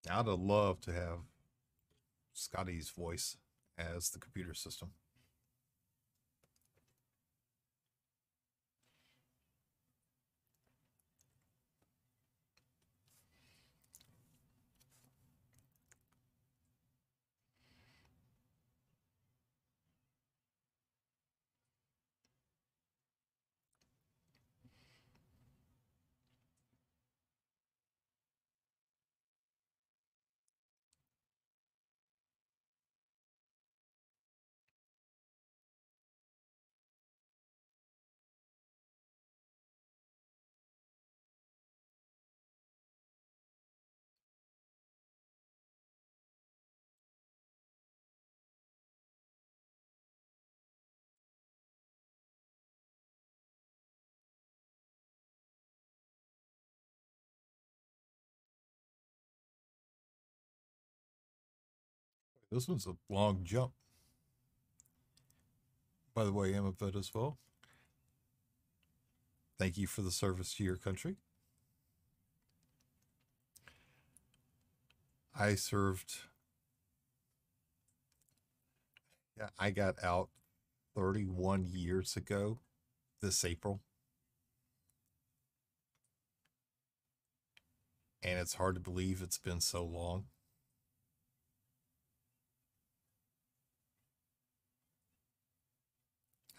I'd have loved to have Scotty's voice as the computer system. This one's a long jump. By the way, I'm a vet as well. Thank you for the service to your country. I served, yeah, I got out 31 years ago this April. And it's hard to believe it's been so long.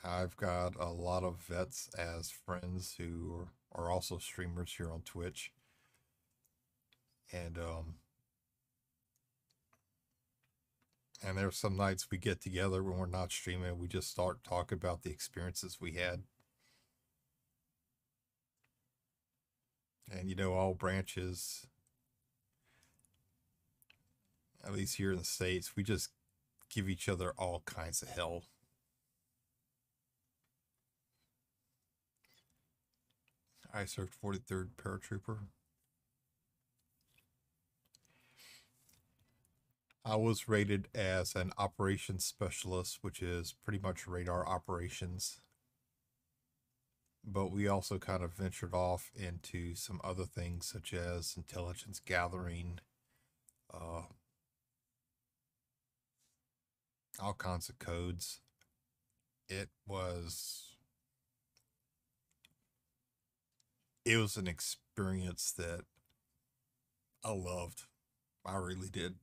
I've got a lot of vets as friends who are also streamers here on Twitch. And And there's some nights we get together when we're not streaming, we just start talking about the experiences we had. And all branches, at least here in the States, we just give each other all kinds of hell. I served 43rd Paratrooper. I was rated as an operations specialist, which is pretty much radar operations. But we also kind of ventured off into some other things, such as intelligence gathering, uh, all kinds of codes. It was an experience that I loved. I really did.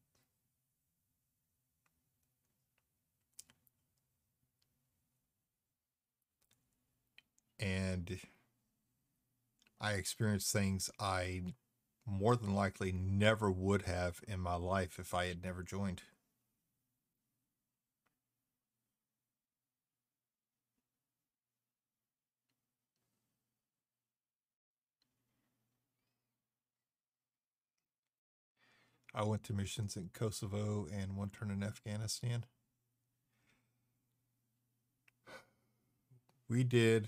And I experienced things I more than likely never would have in my life if I had never joined. I went to missions in Kosovo and one turn in Afghanistan. We did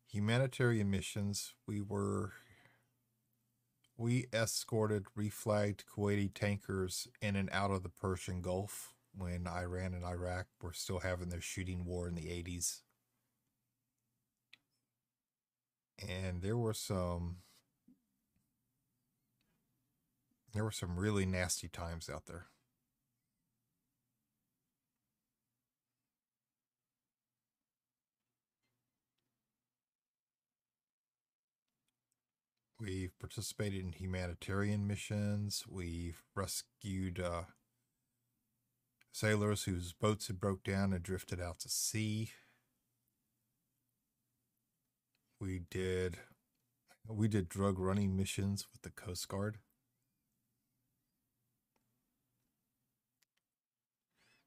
humanitarian missions. We escorted reflagged Kuwaiti tankers in and out of the Persian Gulf when Iran and Iraq were still having their shooting war in the 80s. And there were some really nasty times out there. We've participated in humanitarian missions. We've rescued sailors whose boats had broke down and drifted out to sea. We did drug running missions with the Coast Guard.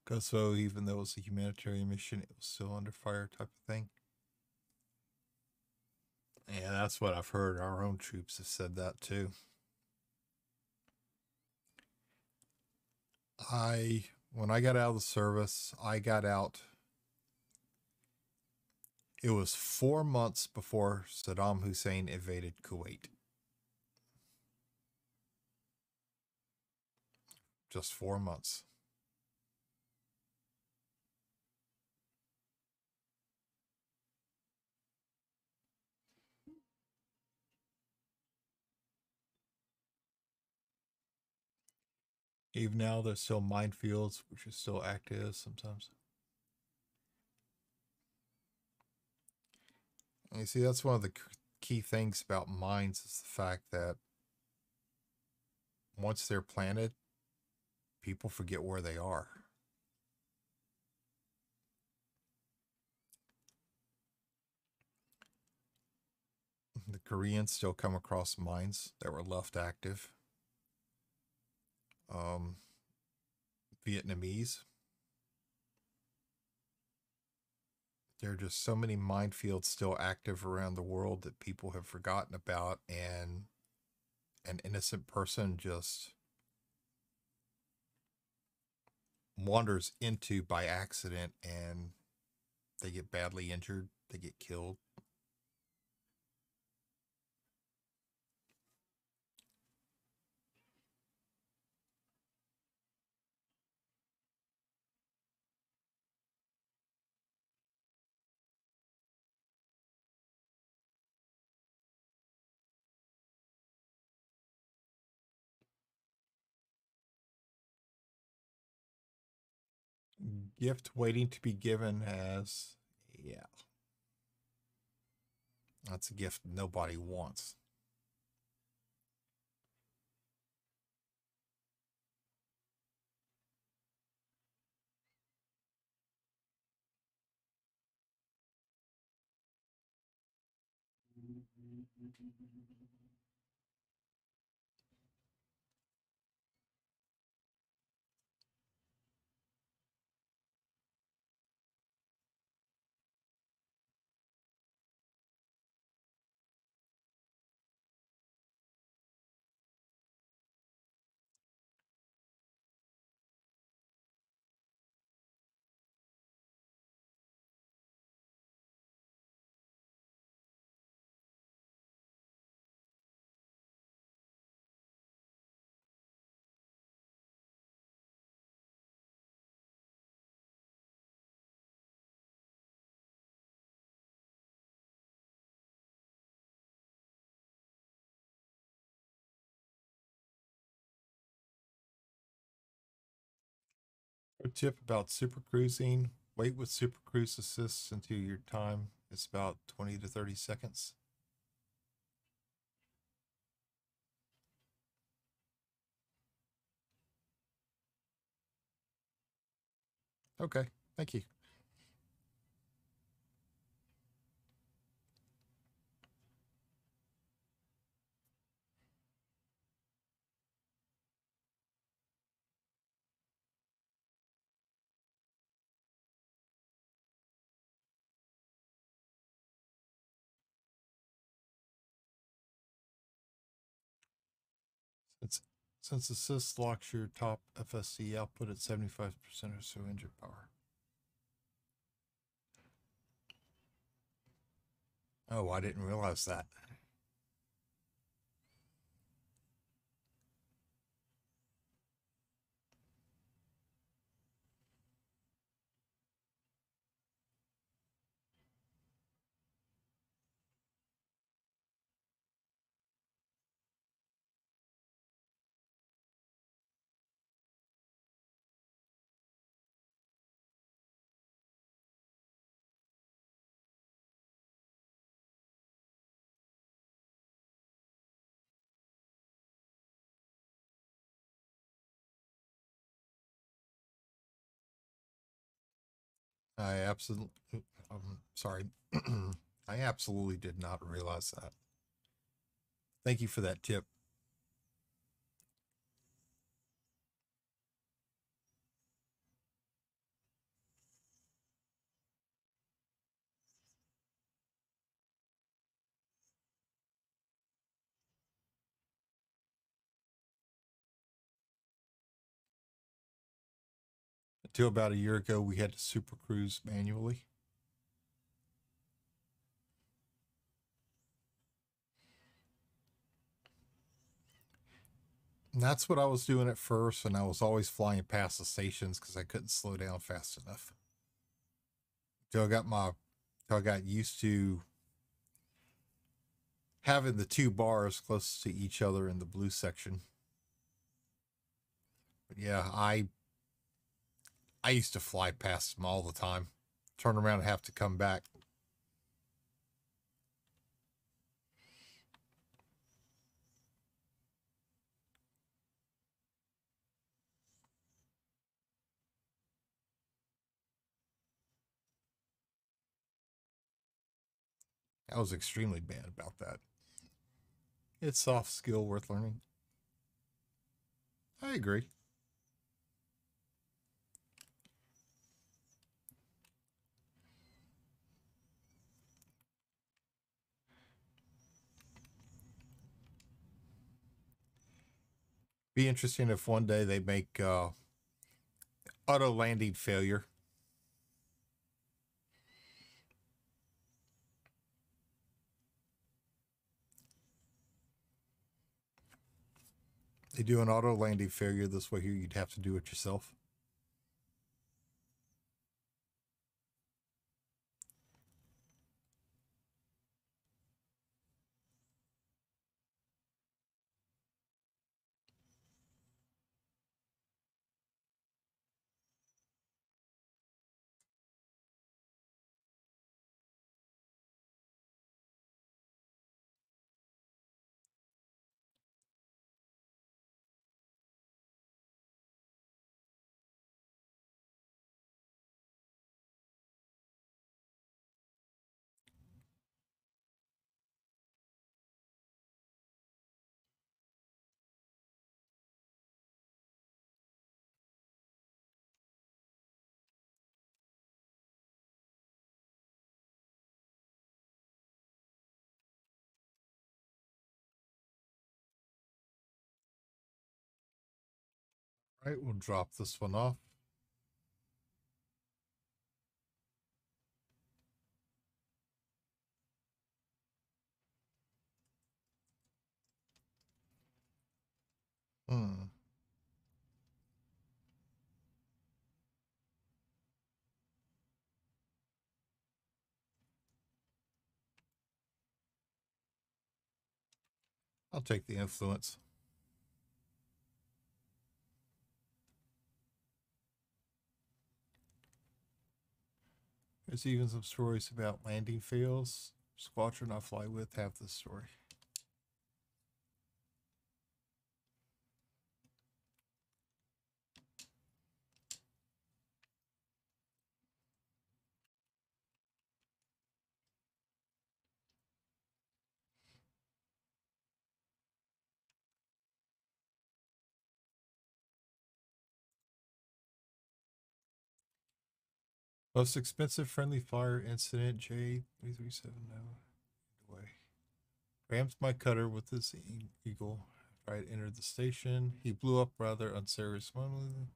Kosovo, even though it was a humanitarian mission, it was still under fire type of thing. And that's what I've heard. Our own troops have said that too. When I got out of the service, I got out. It was 4 months before Saddam Hussein invaded Kuwait. Just 4 months. Even now, there's still minefields, which are still active sometimes. And you see, that's one of the key things about mines is the fact that once they're planted, people forget where they are. The Koreans still come across mines that were left active. Vietnamese. There are just so many minefields still active around the world that people have forgotten about, and an innocent person just wanders into by accident and they get badly injured, they get killed. Gift waiting to be given as, yeah, that's a gift nobody wants. A tip about super cruising: wait with super cruise assists until your time is about 20 to 30 seconds. Okay, thank you. Since since assist locks your top FSC output at 75% or so engine power. Oh, I didn't realize that. I absolutely, sorry. I absolutely did not realize that. Thank you for that tip. Until about a year ago, we had to super cruise manually. And that's what I was doing at first, and I was always flying past the stations because I couldn't slow down fast enough. Till I got my, till I got used to having the two bars close to each other in the blue section. But yeah, I used to fly past them all the time, turn around and have to come back. I was extremely bad about that. It's soft skill worth learning. I agree. Be interesting if one day they make auto landing failure. They do an auto landing failure this way here, you'd have to do it yourself. All right, we'll drop this one off. Hmm. I'll take the influence. There's even some stories about landing fails. Squadron I fly with have this story. Most expensive friendly fire incident J337 away. Rams my cutter with his eagle. After I had entered the station, he blew up rather unceremoniously.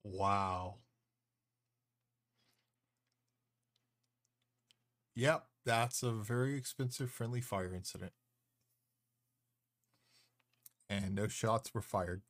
Wow. Yep, that's a very expensive friendly fire incident. And no shots were fired.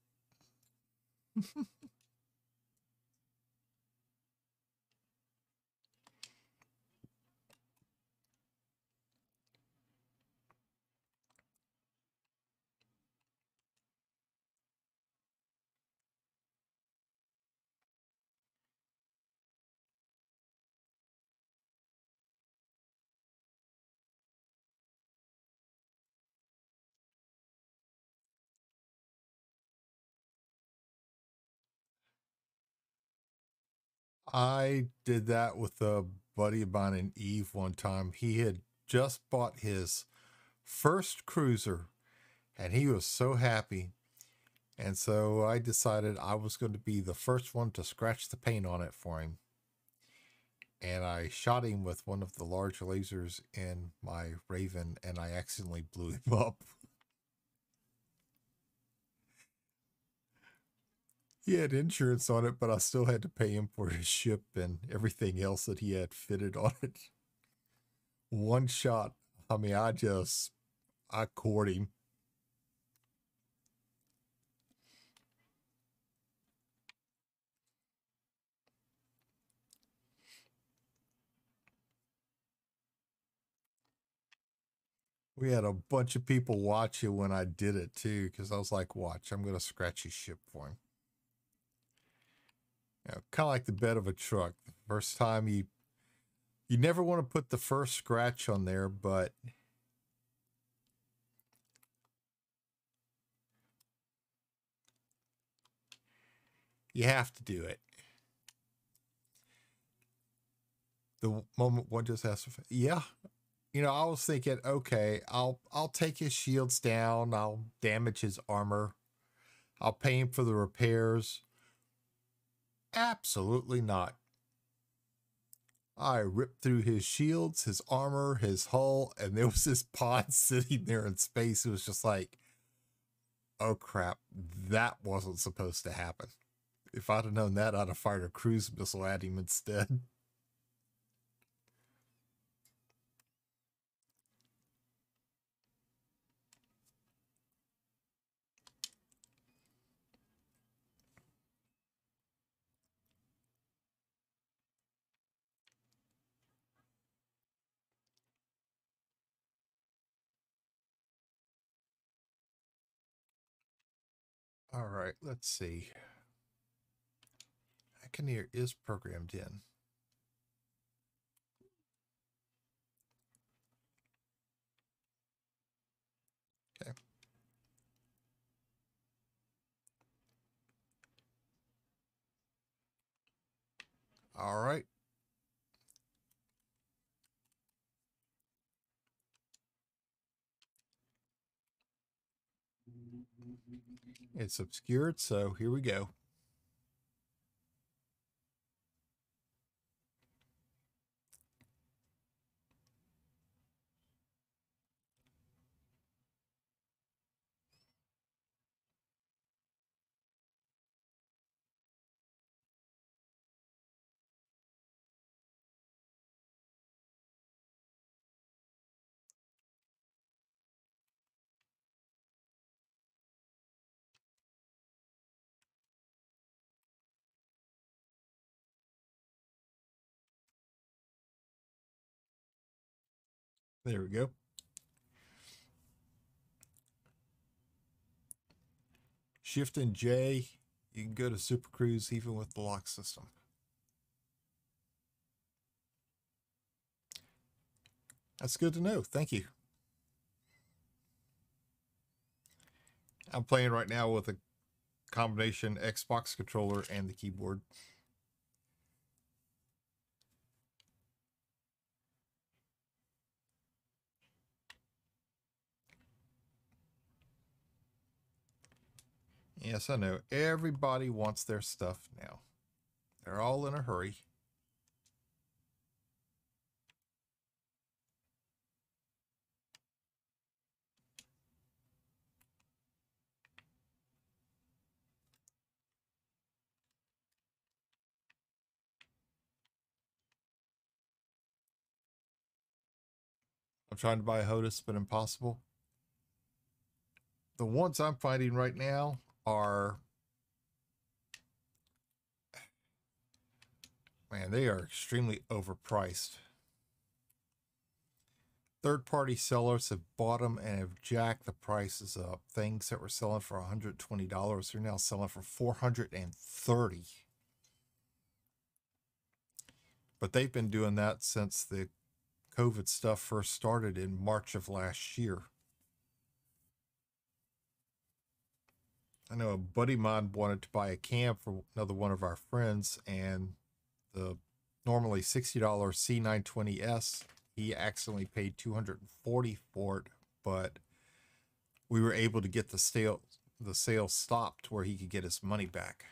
I did that with a buddy of mine in Eve one time. He had just bought his first cruiser and he was so happy. And so I decided I was going to be the first one to scratch the paint on it for him. And I shot him with one of the large lasers in my Raven and I accidentally blew him up. He had insurance on it, but I still had to pay him for his ship and everything else that he had fitted on it. One shot. I mean, I cored him. We had a bunch of people watching when I did it too, because I was like, watch, I'm going to scratch his ship for him. You know, kind of like the bed of a truck. The first time you never want to put the first scratch on there, but you have to do it. The moment one just has to, yeah. You know, I was thinking, okay, I'll take his shields down, I'll damage his armor, I'll pay him for the repairs. Absolutely not. I ripped through his shields, his armor, his hull, and there was this pod sitting there in space. It was just like, oh crap, that wasn't supposed to happen. If I'd have known that, I'd have fired a cruise missile at him instead. All right, let's see. Akineer is programmed in. Okay. All right. It's obscured, so here we go. There we go. Shift and J, you can go to Super Cruise even with the lock system. That's good to know. Thank you. I'm playing right now with a combination Xbox controller and the keyboard. Yes, I know. Everybody wants their stuff now. They're all in a hurry. I'm trying to buy a HOTAS, but impossible. The ones I'm finding right now are, man, they are extremely overpriced. Third-party sellers have bought them and have jacked the prices up. Things that were selling for $120 are now selling for $430. But they've been doing that since the COVID stuff first started in March of last year. I know a buddy of mine wanted to buy a cam for another one of our friends, and the normally $60 C920S, he accidentally paid $240 for it, but we were able to get the sale stopped where he could get his money back.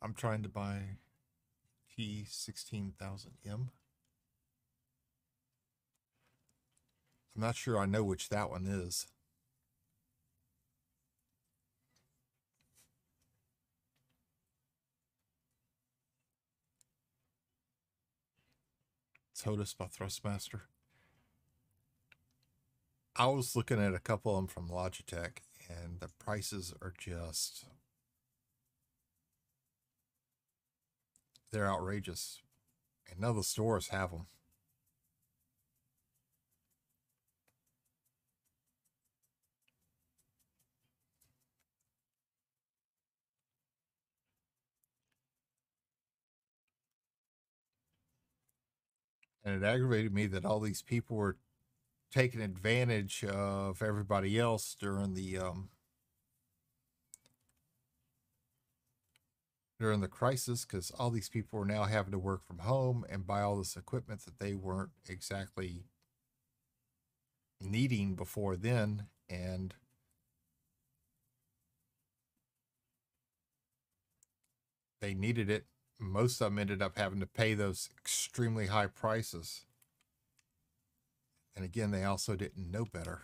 I'm trying to buy T16000M. I'm not sure I know which that one is. It's HOTAS by Thrustmaster. I was looking at a couple of them from Logitech, and the prices are just, they're outrageous. And none of the stores have them. And it aggravated me that all these people were taking advantage of everybody else during the crisis, because all these people were now having to work from home and buy all this equipment that they weren't exactly needing before then, and they needed it. Most of them ended up having to pay those extremely high prices. And again, they also didn't know better.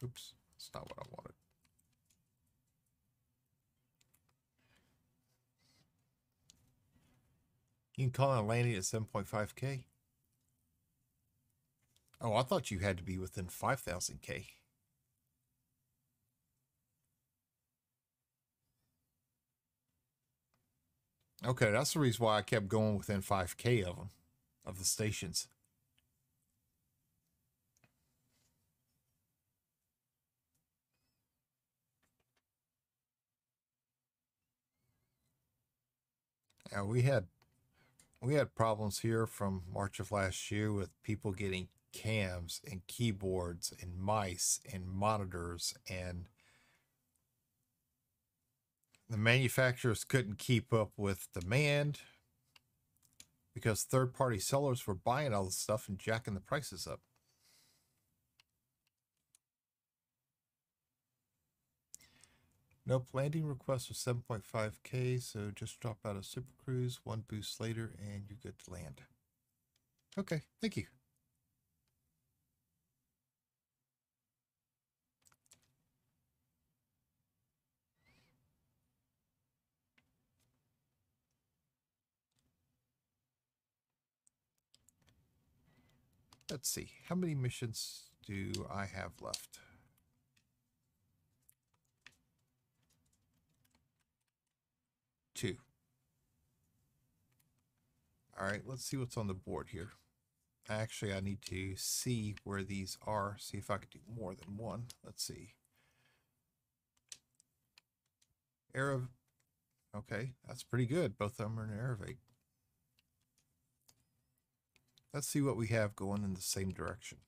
Oops, that's not what I wanted. You can call on a landing at 7.5K. Oh, I thought you had to be within 5,000K. Okay, that's the reason why I kept going within 5K of them, of the stations. Yeah, we had problems here from March of last year with people getting cams and keyboards and mice and monitors, and the manufacturers couldn't keep up with demand because third-party sellers were buying all this stuff and jacking the prices up. Nope, landing request was 7.5K, so just drop out of Super Cruise, one boost later, and you're good to land. Okay, thank you. Let's see, how many missions do I have left? Two. All right, let's see what's on the board here. Actually, I need to see where these are, see if I can do more than one. Let's see. Arrow. Okay, that's pretty good. Both of them are in Aerovate. Let's see what we have going in the same direction.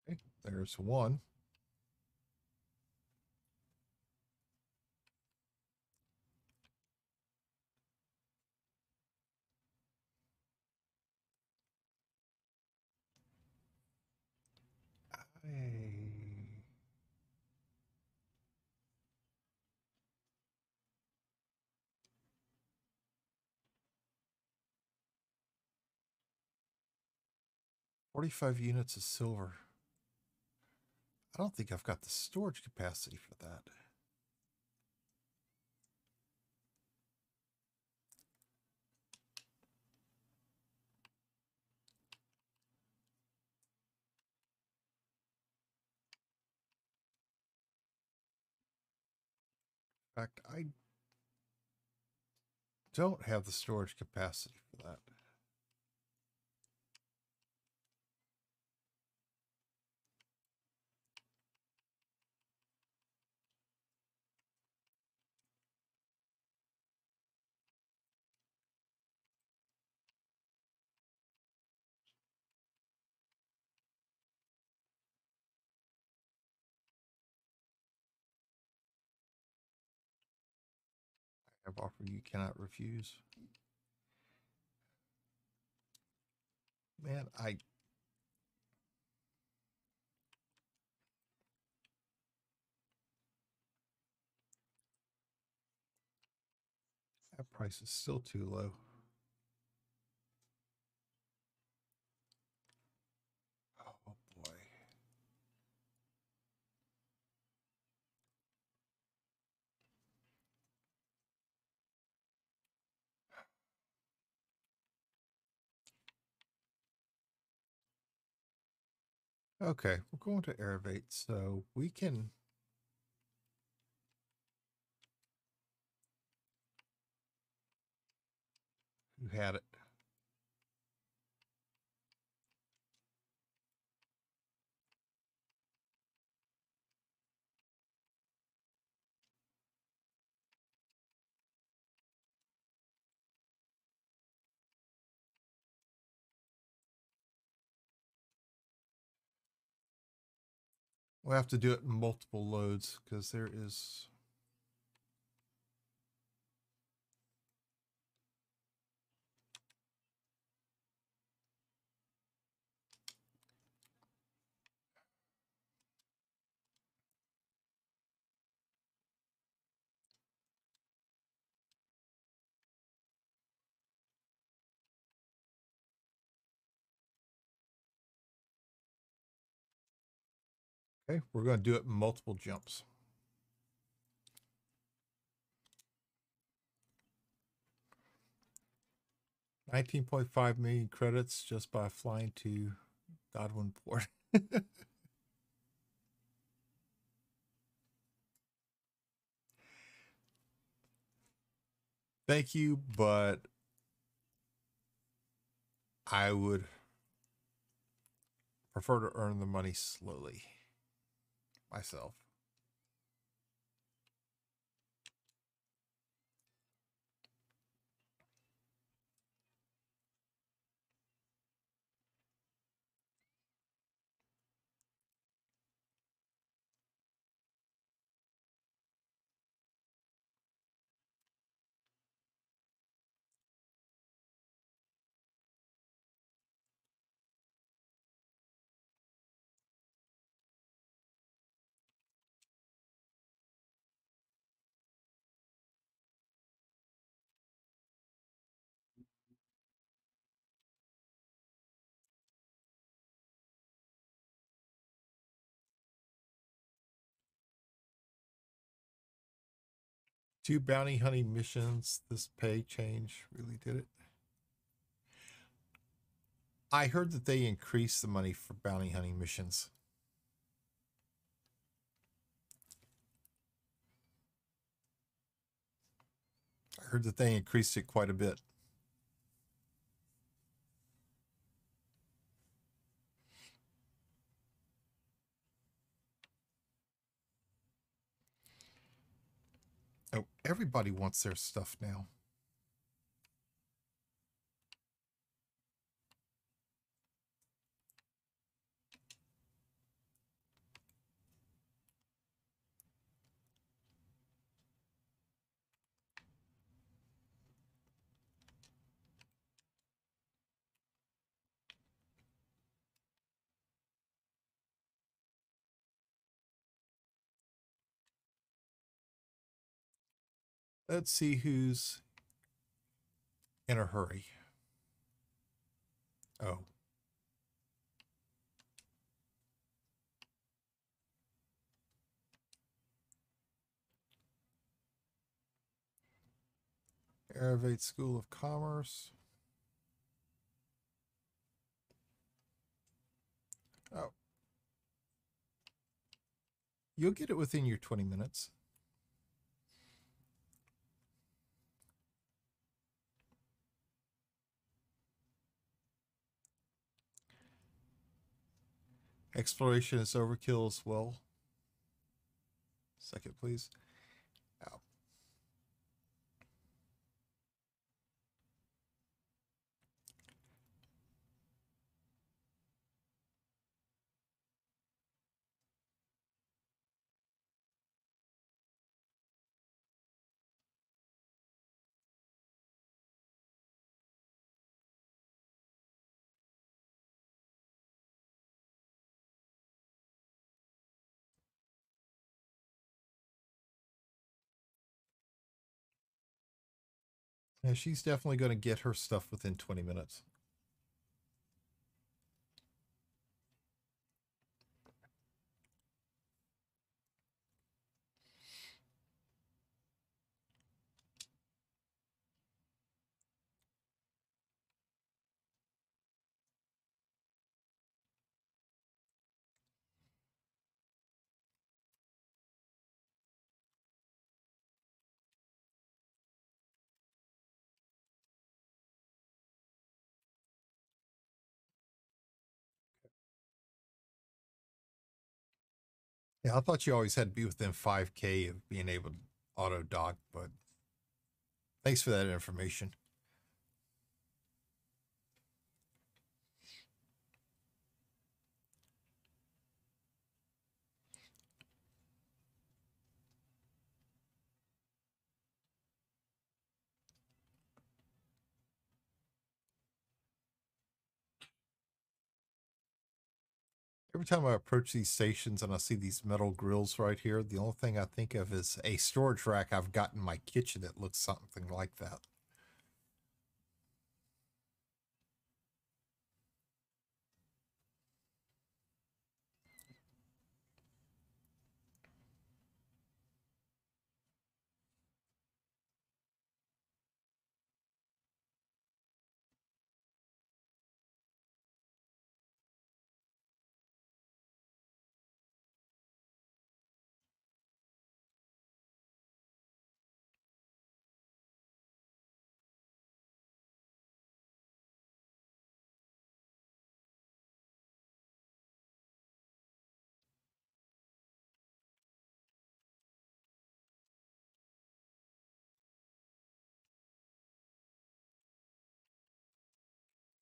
Okay, there's one. Hey. 45 units of silver. I don't think I've got the storage capacity for that. In fact, I don't have the storage capacity for that. I have offer you cannot refuse. Man, that price is still too low. Oh boy. Okay, we're going to Aerovate, so we can. Who had it? We'll have to do it in multiple loads because there is. Okay, we're going to do it in multiple jumps. $19.5 million credits just by flying to Godwin Port. Thank you, but I would prefer to earn the money slowly myself. 2 bounty hunting missions. This pay change really did it. I heard that they increased the money for bounty hunting missions. I heard that they increased it quite a bit. Oh, everybody wants their stuff now. Let's see who's in a hurry. Oh. Aravate School of Commerce. Oh. You'll get it within your 20 minutes. Exploration is overkill as well. Second, please. Ow. Yeah, she's definitely going to get her stuff within 20 minutes. Yeah, I thought you always had to be within 5K of being able to auto dock, but thanks for that information. Every time I approach these stations and I see these metal grills right here, the only thing I think of is a storage rack I've got in my kitchen that looks something like that.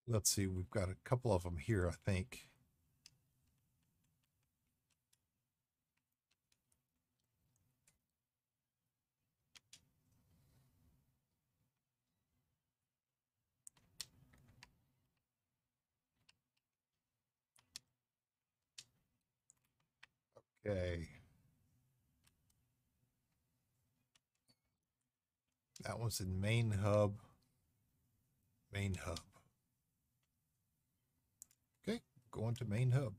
Let's see, we've got a couple of them here, I think. Okay. That one's in main hub. Main hub. Okay, going to main hub.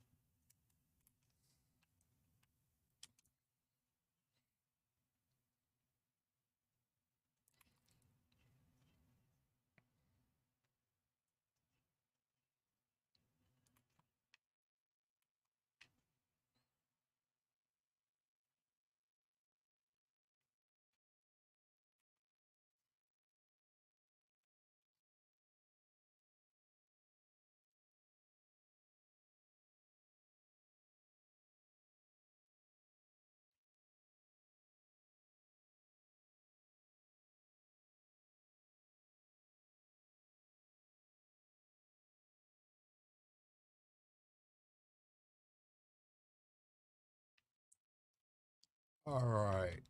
All right.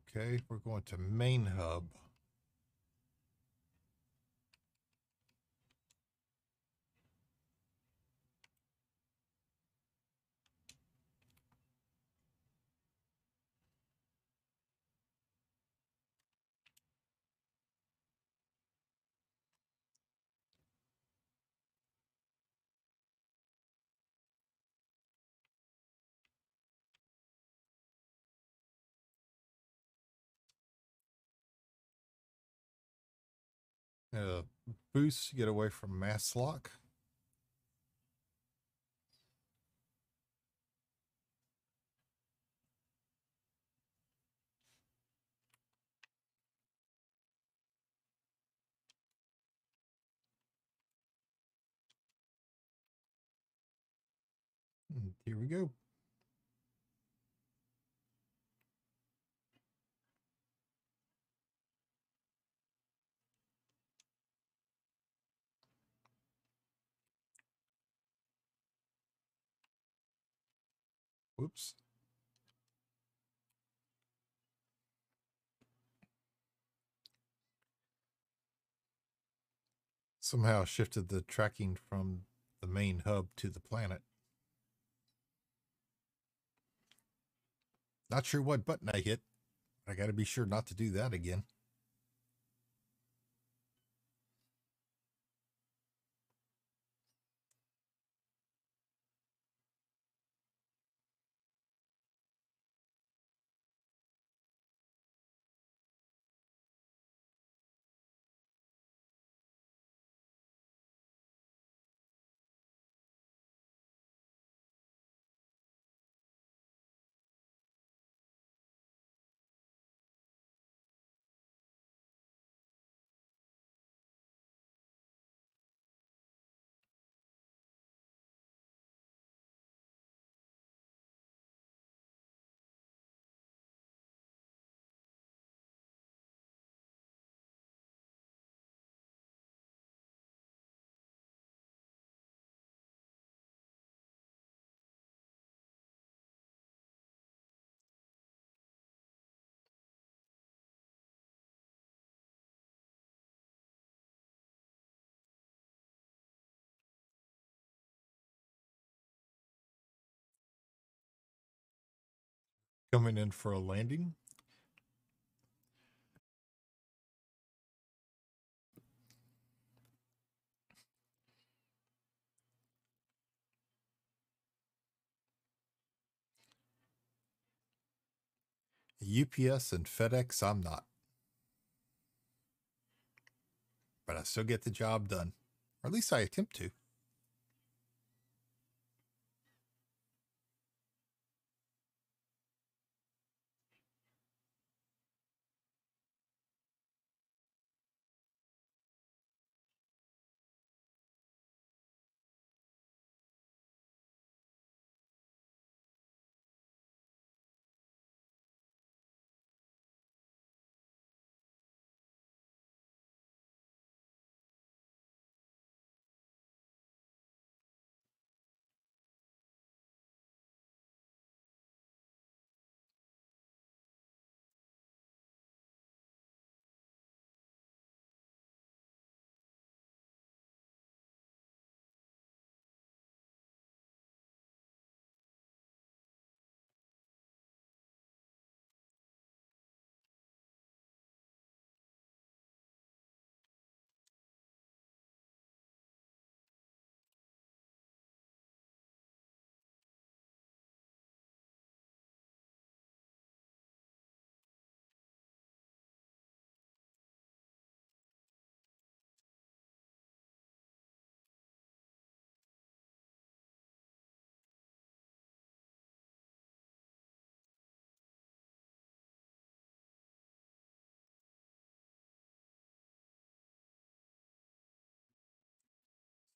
Okay, we're going to main hub. Boost, get away from mass lock. And here we go. Whoops. Somehow shifted the tracking from the main hub to the planet. Not sure what button I hit. I got to be sure not to do that again. Coming in for a landing. UPS and FedEx, I'm not. But I still get the job done. Or at least I attempt to.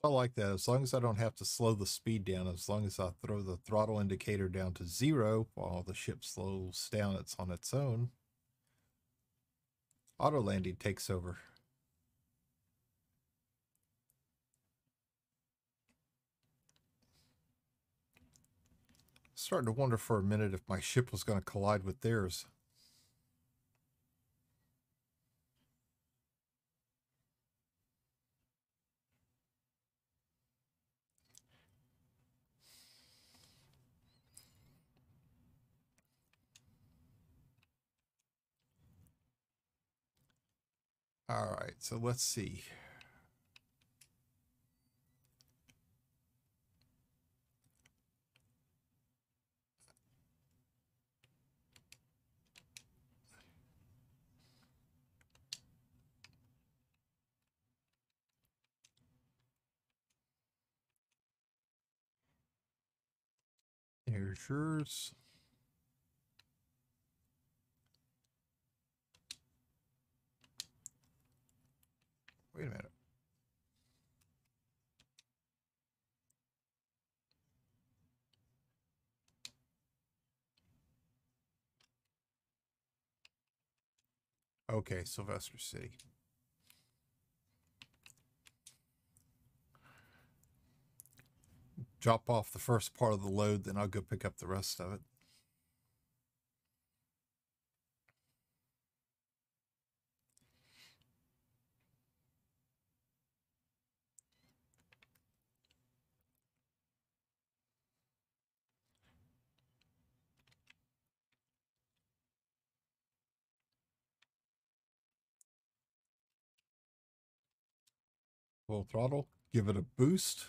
I like that. As long as I don't have to slow the speed down, as long as I throw the throttle indicator down to 0 while the ship slows down, it's on its own. Auto landing takes over. Starting to wonder for a minute if my ship was going to collide with theirs. All right, so let's see. Here's yours. Wait a minute. Okay, Sylvester City. Drop off the first part of the load, then I'll go pick up the rest of it. Full throttle, give it a boost.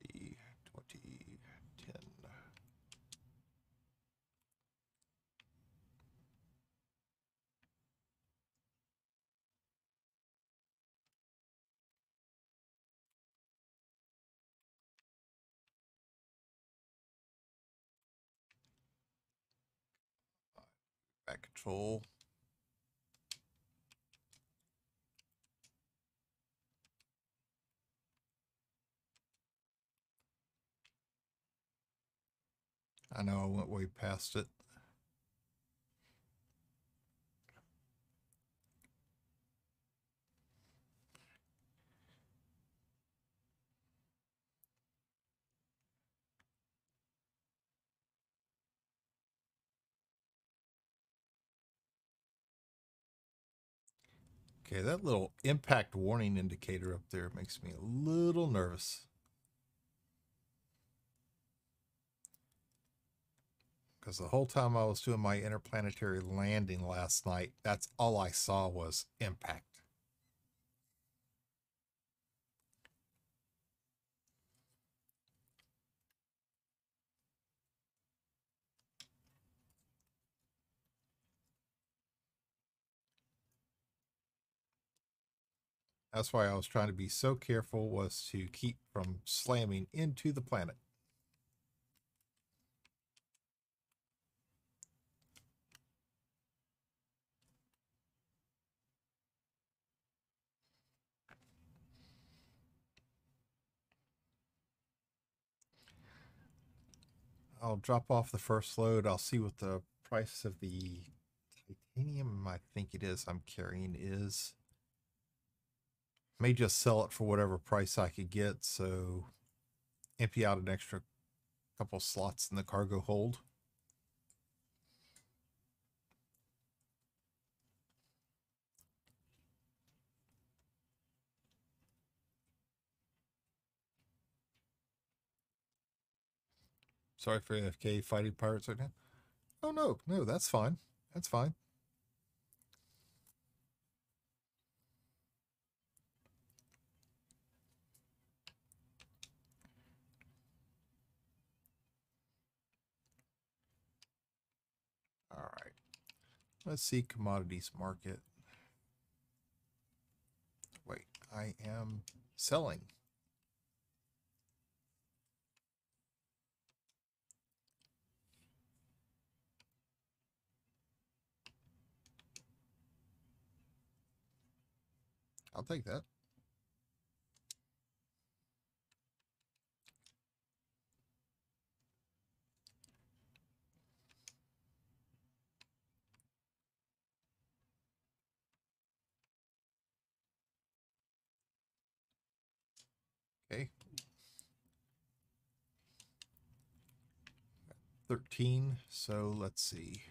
Thirty, 20, 10. Back control. I know I went way past it. Okay, that little impact warning indicator up there makes me a little nervous. Because the whole time I was doing my interplanetary landing last night, that's all I saw was impact. That's why I was trying to be so careful, was to keep from slamming into the planet. I'll drop off the first load. I'll see what the price of the titanium, I think it is, I'm carrying is. May just sell it for whatever price I could get, so empty out an extra couple slots in the cargo hold. Sorry for AFK fighting pirates right now. Oh, no, that's fine. That's fine. All right. Let's see commodities market. Wait, I am selling. I'll take that. Okay. 13. So let's see.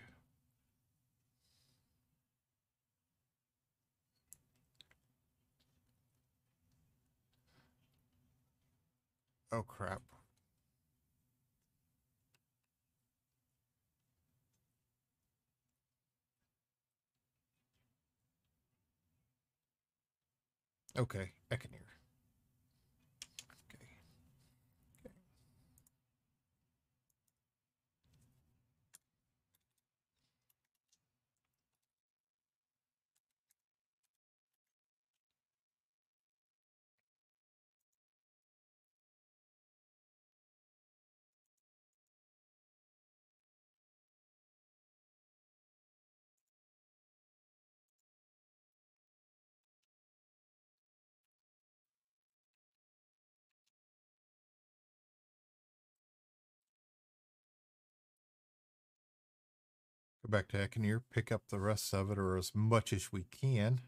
Oh, crap. Okay, Ekaneer. Okay. Okay. Go back to Ekaneer, pick up the rest of it, or as much as we can.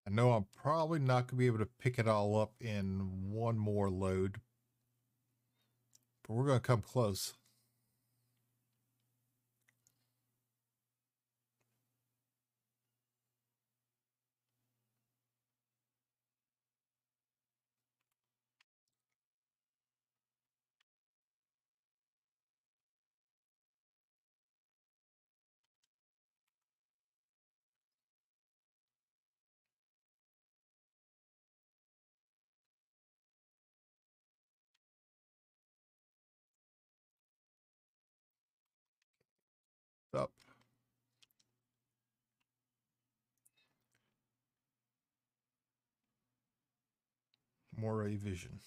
I know I'm probably not going to be able to pick it all up in one more load, but we're going to come close. Up. More A vision.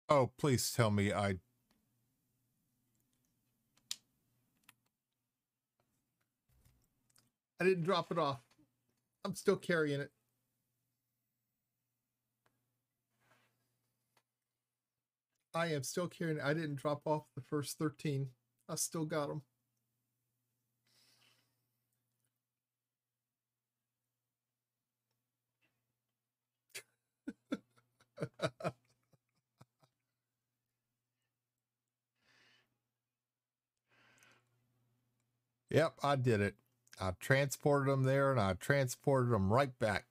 Oh, please tell me I didn't drop it off. I'm still carrying it. I am still carrying it. I didn't drop off the first 13. I still got them. Yep, I did it. I transported them there and I transported them right back.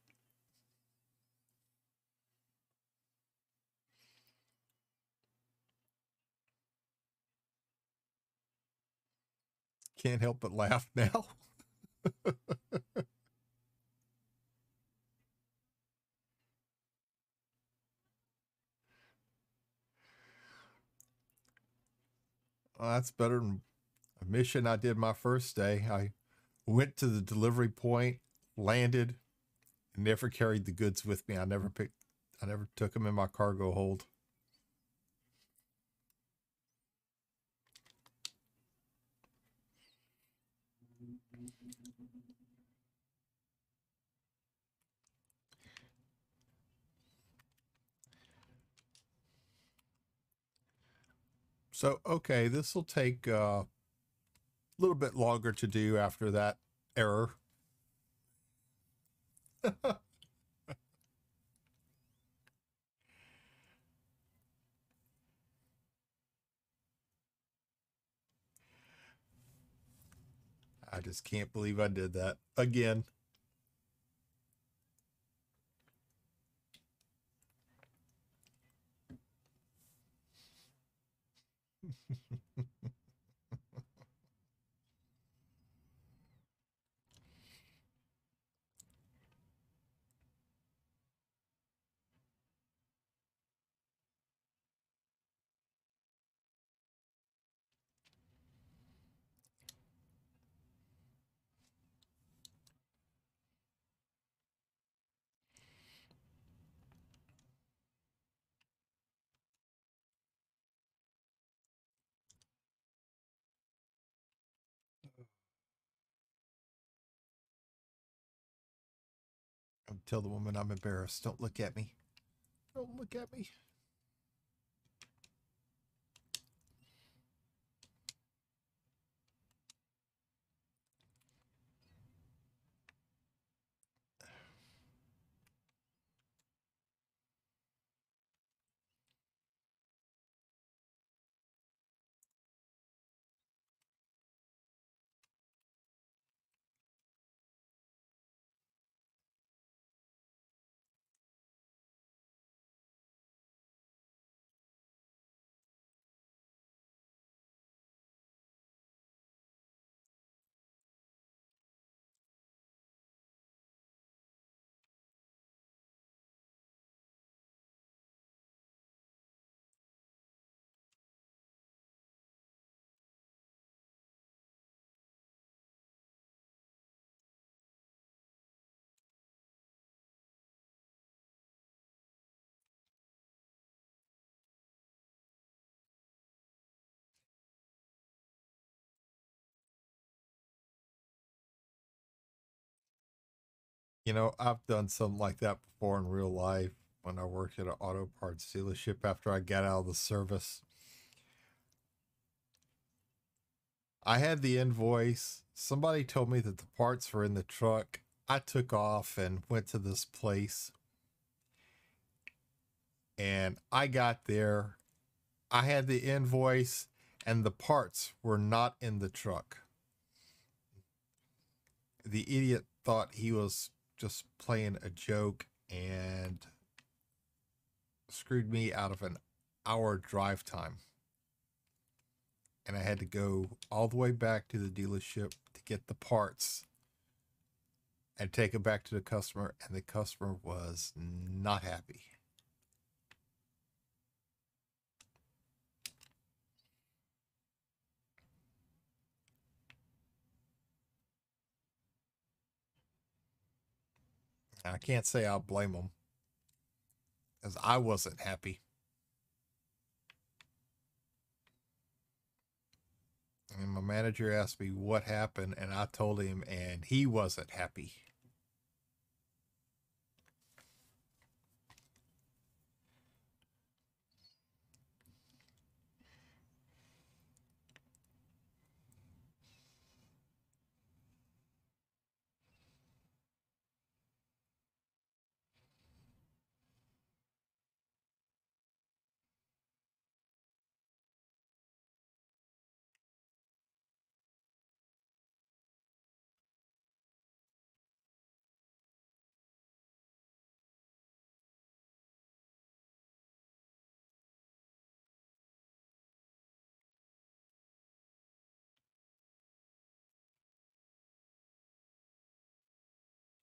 Can't help but laugh now. Well, that's better than a mission I did my first day. I went to the delivery point, landed, and never carried the goods with me. I never took them in my cargo hold. So, okay, this will take a little bit longer to do after that error. I just can't believe I did that again. Tell the woman I'm embarrassed. Don't look at me. Don't look at me. You know, I've done something like that before in real life when I worked at an auto parts dealership after I got out of the service. I had the invoice. Somebody told me that the parts were in the truck. I took off and went to this place, and I got there. I had the invoice, and the parts were not in the truck. The idiot thought he was just playing a joke and screwed me out of an hour drive time. And I had to go all the way back to the dealership to get the parts and take it back to the customer, and the customer was not happy. I can't say I'll blame them because I wasn't happy. And my manager asked me what happened, and I told him, and he wasn't happy.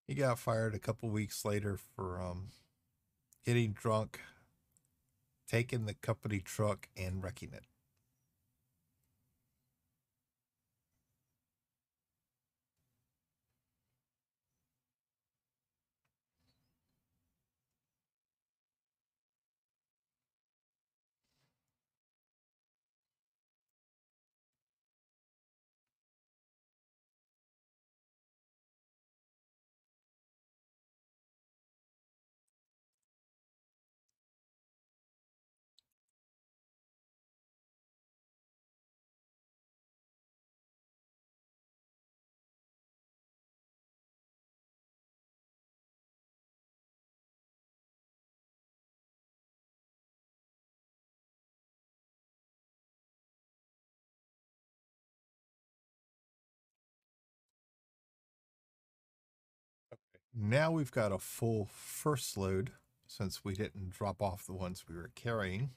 He got fired a couple weeks later for getting drunk, taking the company truck, and wrecking it. Now we've got a full first load since we didn't drop off the ones we were carrying.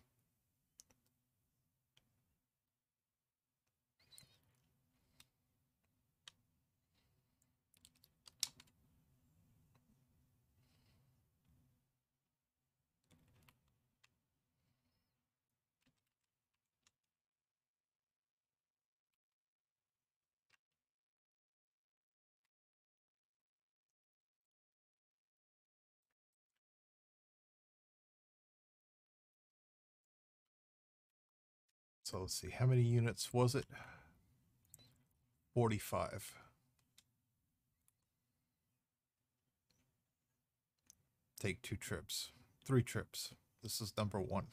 So let's see, how many units was it? 45. Take 2 trips, 3 trips. This is number 1.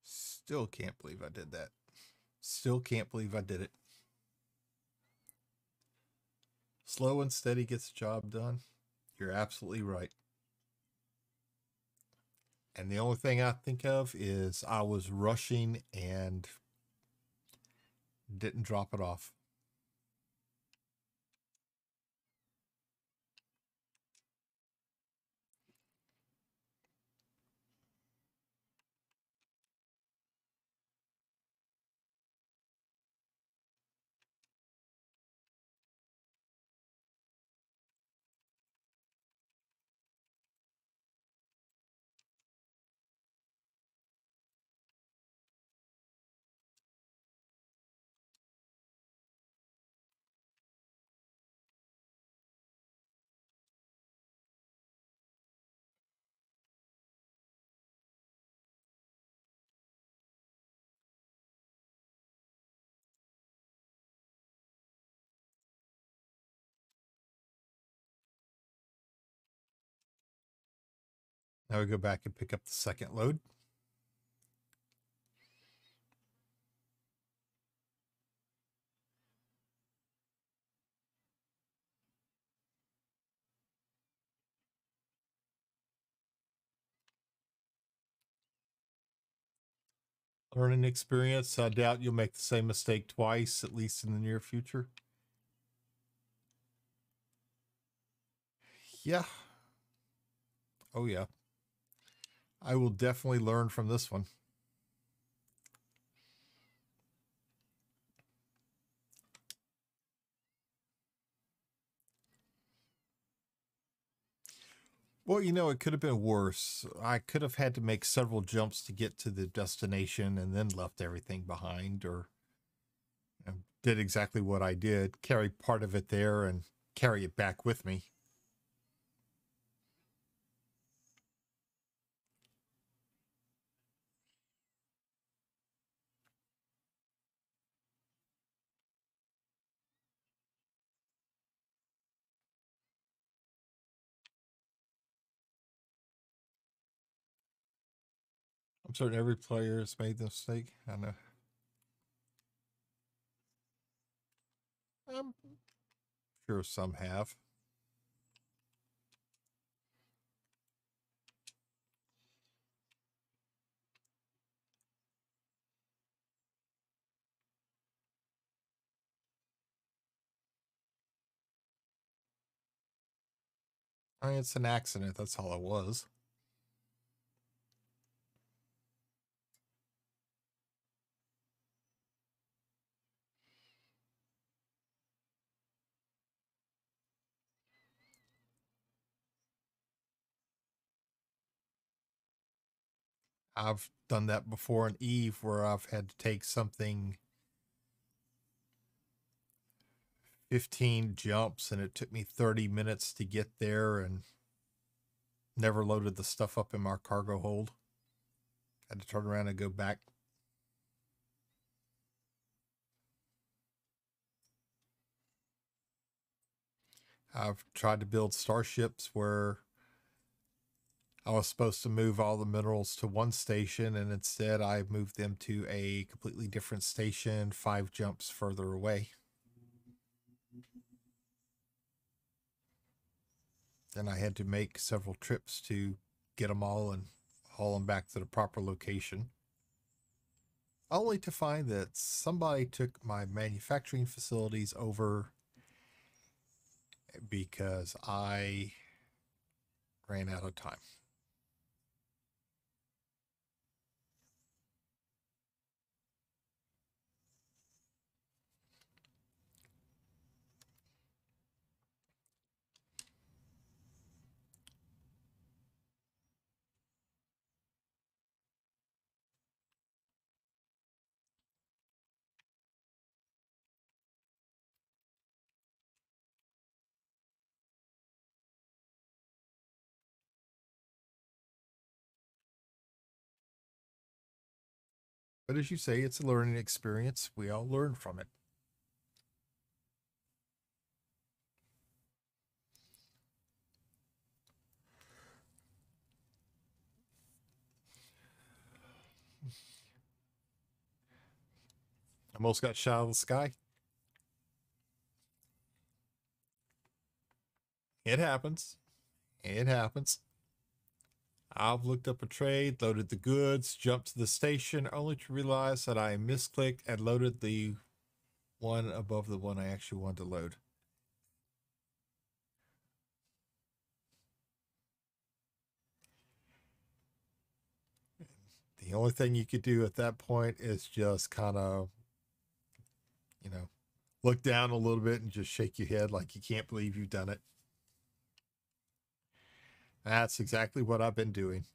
Still can't believe I did that. Still can't believe I did it. Slow and steady gets the job done. You're absolutely right. And the only thing I think of is I was rushing and didn't drop it off. Now we go back and pick up the second load. Learning experience. I doubt you'll make the same mistake twice, at least in the near future. Yeah. Oh, yeah. I will definitely learn from this one. Well, you know, it could have been worse. I could have had to make several jumps to get to the destination and then left everything behind, or did exactly what I did, carry part of it there and carry it back with me. I'm certain every player has made the mistake. I know. I'm sure some have. I mean, it's an accident. That's all it was. I've done that before in Eve where I've had to take something 15 jumps and it took me 30 minutes to get there and never loaded the stuff up in my cargo hold. Had to turn around and go back. I've tried to build starships where I was supposed to move all the minerals to one station, and instead I moved them to a completely different station 5 jumps further away. Then I had to make several trips to get them all and haul them back to the proper location, only to find that somebody took my manufacturing facilities over because I ran out of time. But as you say, it's a learning experience. We all learn from it. Almost got shot out of the sky. It happens. It happens. I've looked up a trade, loaded the goods, jumped to the station, only to realize that I misclicked and loaded the one above the one I actually wanted to load. The only thing you could do at that point is just kind of, you know, look down a little bit and just shake your head like you can't believe you've done it. That's exactly what I've been doing.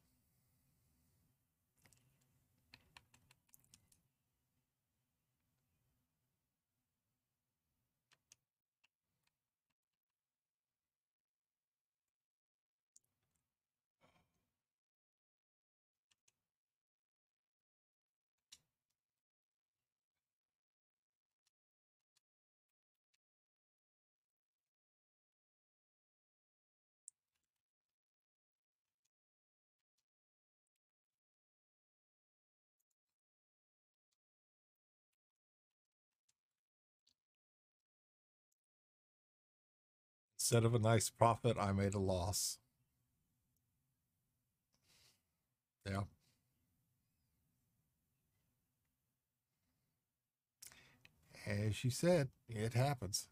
Instead of a nice profit, I made a loss. Yeah. As you said, it happens.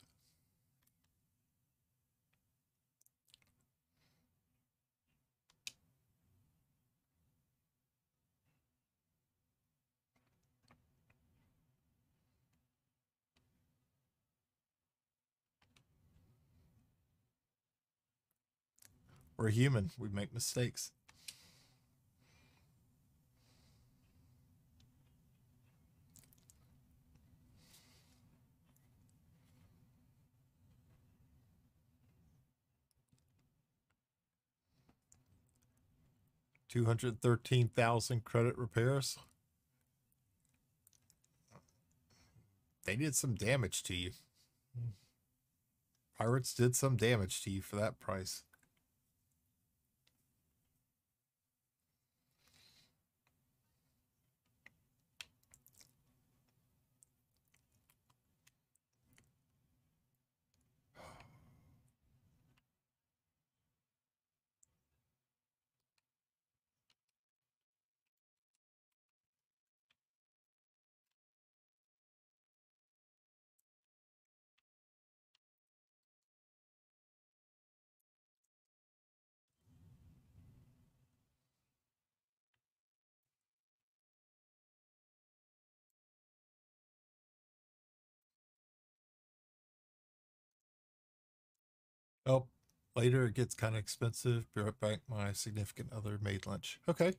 We're human. We make mistakes. $213,000 credit repairs. They did some damage to you. Pirates did some damage to you for that price. Oh, later it gets kind of expensive. Be right back. My significant other made lunch. Okay.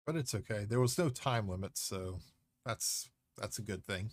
But it's okay. There was no time limit, so that's a good thing.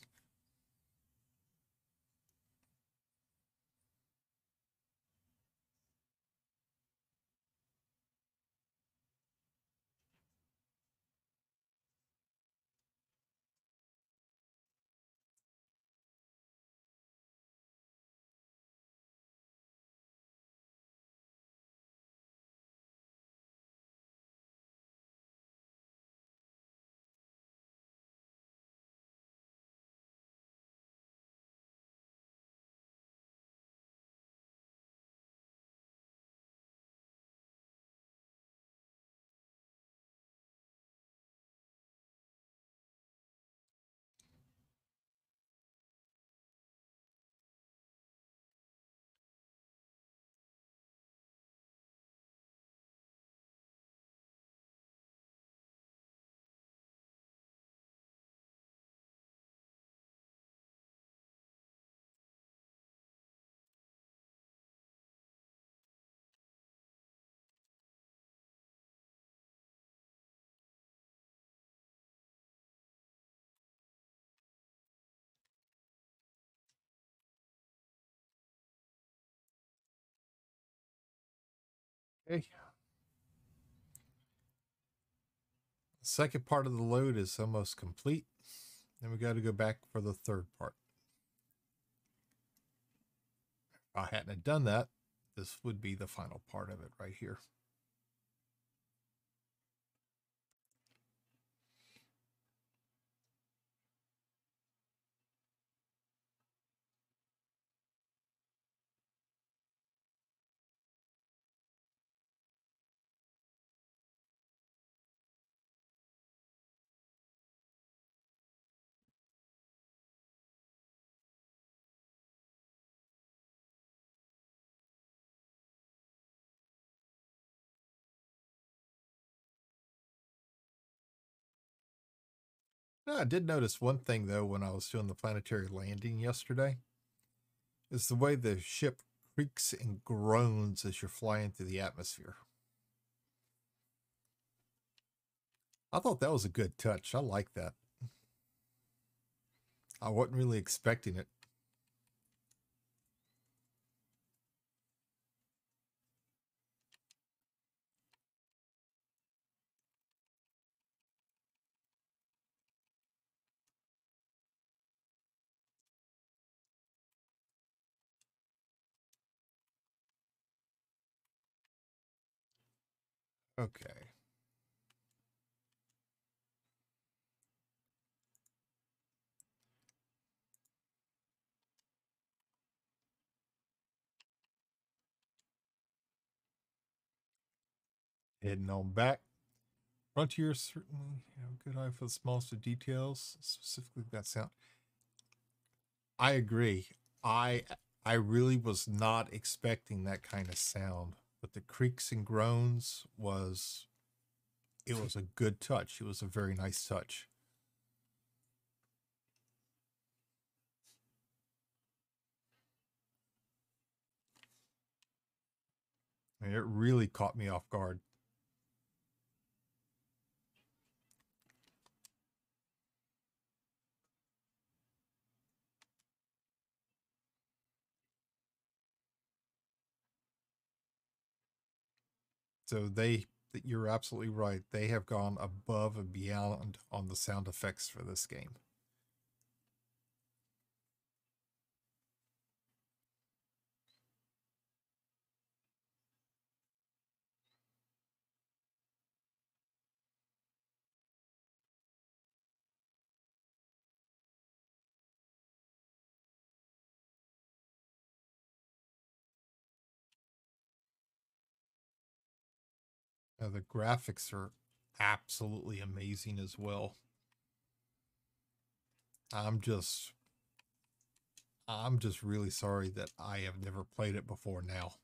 Okay. The second part of the load is almost complete. Then we got to go back for the third part. If I hadn't done that, this would be the final part of it right here. Now, I did notice one thing though when I was doing the planetary landing yesterday is the way the ship creaks and groans as you're flying through the atmosphere. I thought that was a good touch. I like that. I wasn't really expecting it. Okay. Heading on back. Frontier certainly have a good eye for the smallest of details, specifically that sound. I agree. I I really was not expecting that kind of sound, but the creaks and groans was it was a good touch. It was a very nice touch. And it really caught me off guard. So you're absolutely right. They have gone above and beyond on the sound effects for this game. The graphics are absolutely amazing as well. I'm just I'm just really sorry that I have never played it before now.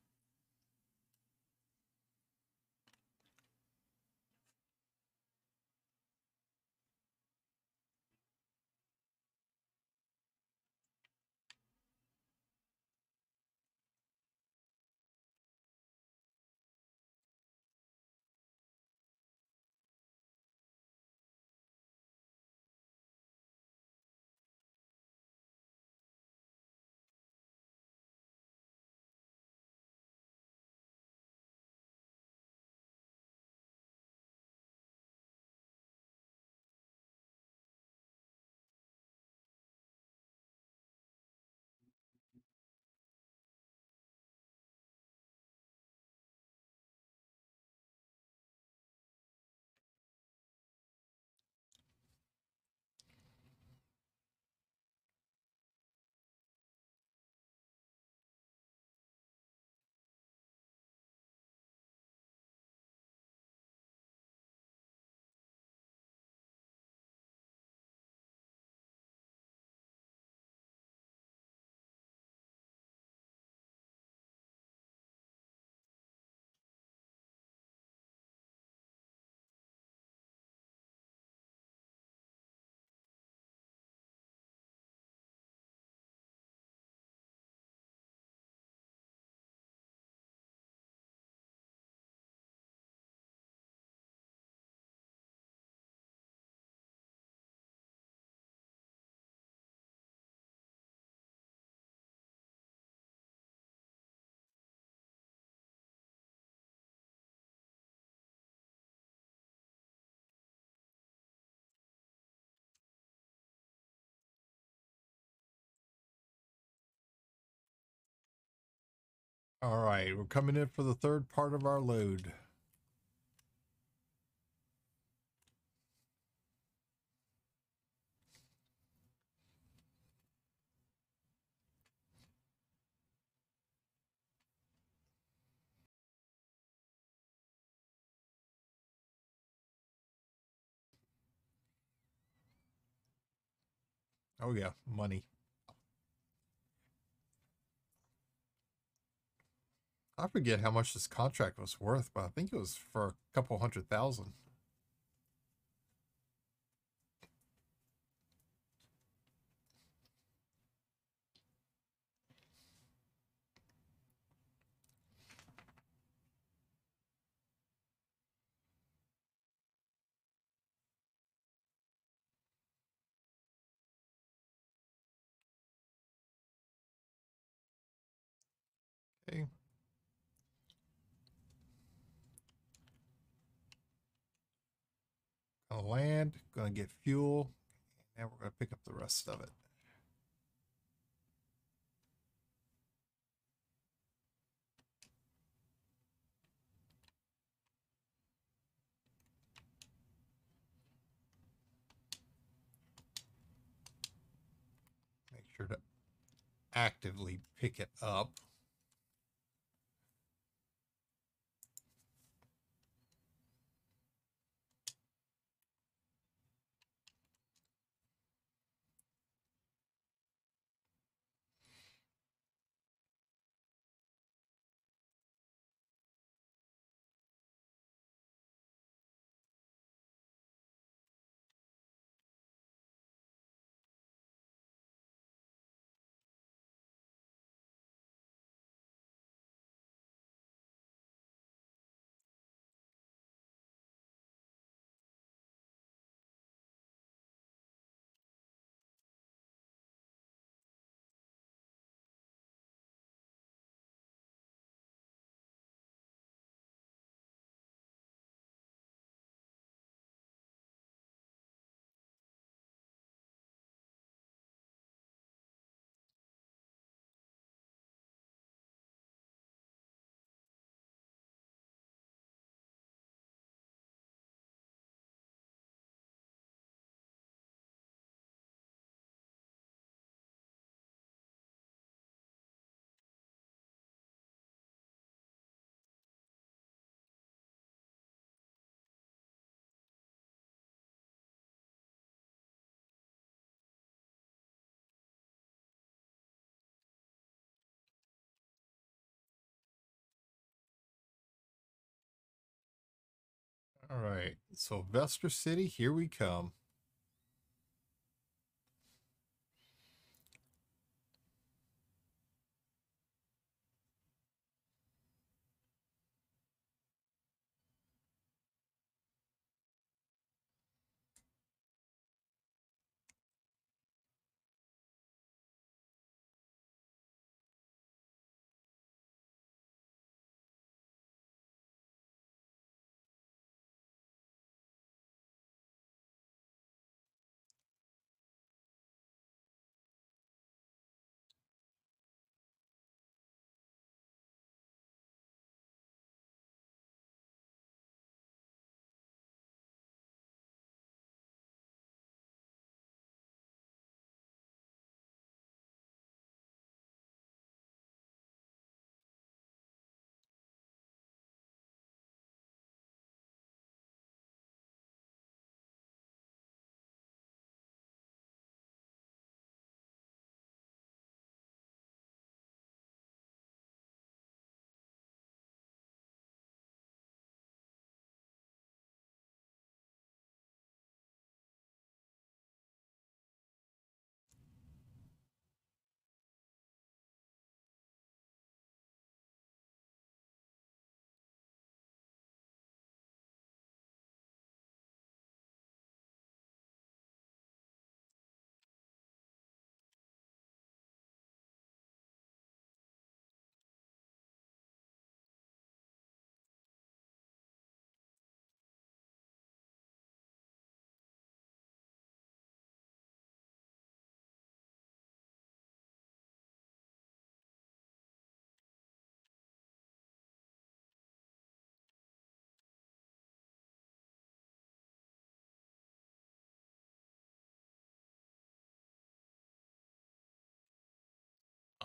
All right, we're coming in for the third part of our load. Oh yeah, money. I forget how much this contract was worth, but I think it was for a couple 100,000. Okay. Gonna land, gonna get fuel, and we're gonna pick up the rest of it. Make sure to actively pick it up. All right, Sylvester City, here we come.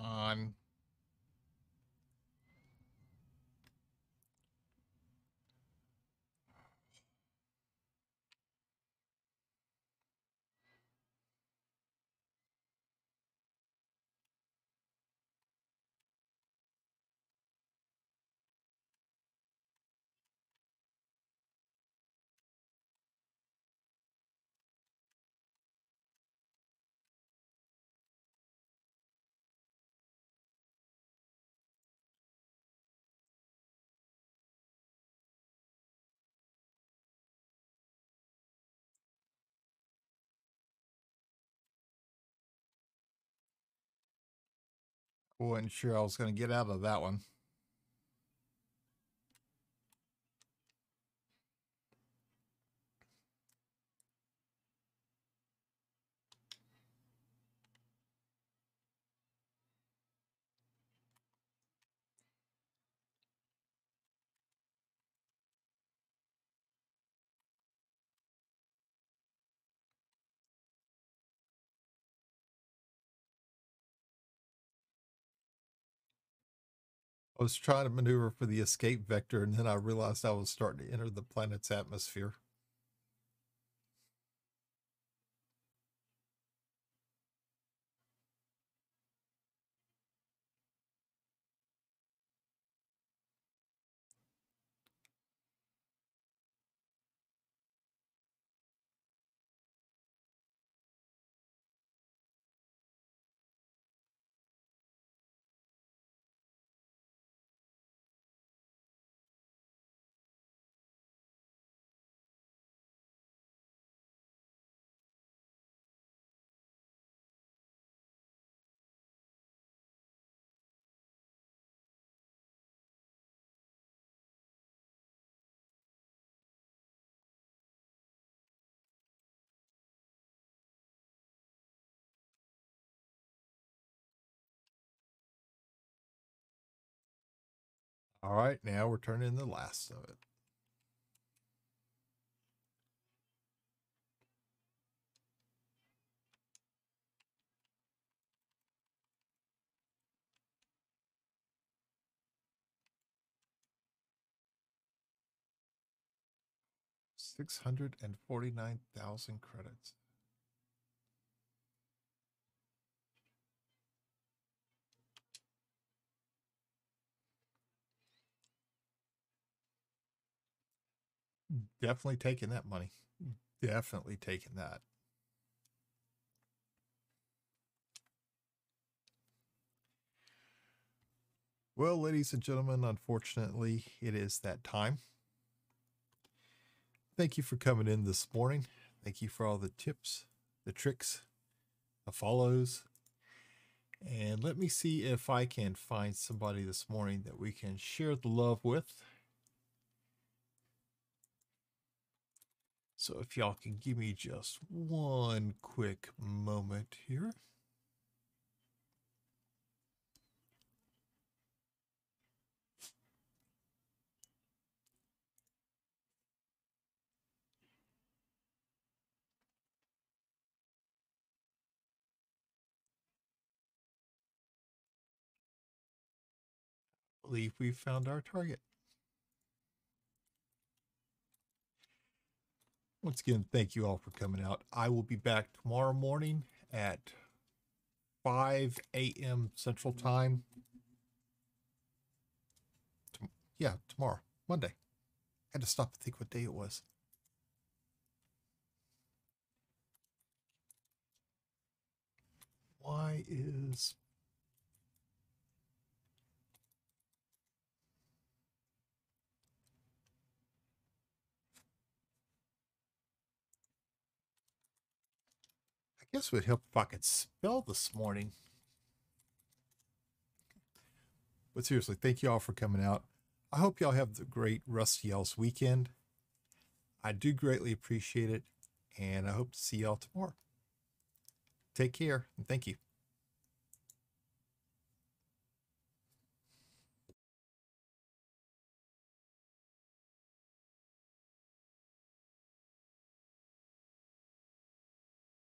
on. I wasn't sure I was going to get out of that one. I was trying to maneuver for the escape vector, and then I realized I was starting to enter the planet's atmosphere. All right, now we're turning the last of it. $649,000 credits. Definitely taking that money. Definitely taking that. Well, ladies and gentlemen, unfortunately, it is that time. Thank you for coming in this morning. Thank you for all the tips, the tricks, the follows. And let me see if I can find somebody this morning that we can share the love with. So if y'all can give me just one quick moment here. I believe we found our target. Once again, thank you all for coming out. I will be back tomorrow morning at 5 a.m. Central Time. Yeah, tomorrow, Monday. I had to stop and think what day it was. Why is... I guess it would help if I could spell this morning. But seriously, thank you all for coming out. I hope y'all have the great Rusty Y'all's weekend. I do greatly appreciate it, and I hope to see y'all tomorrow. Take care, and thank you.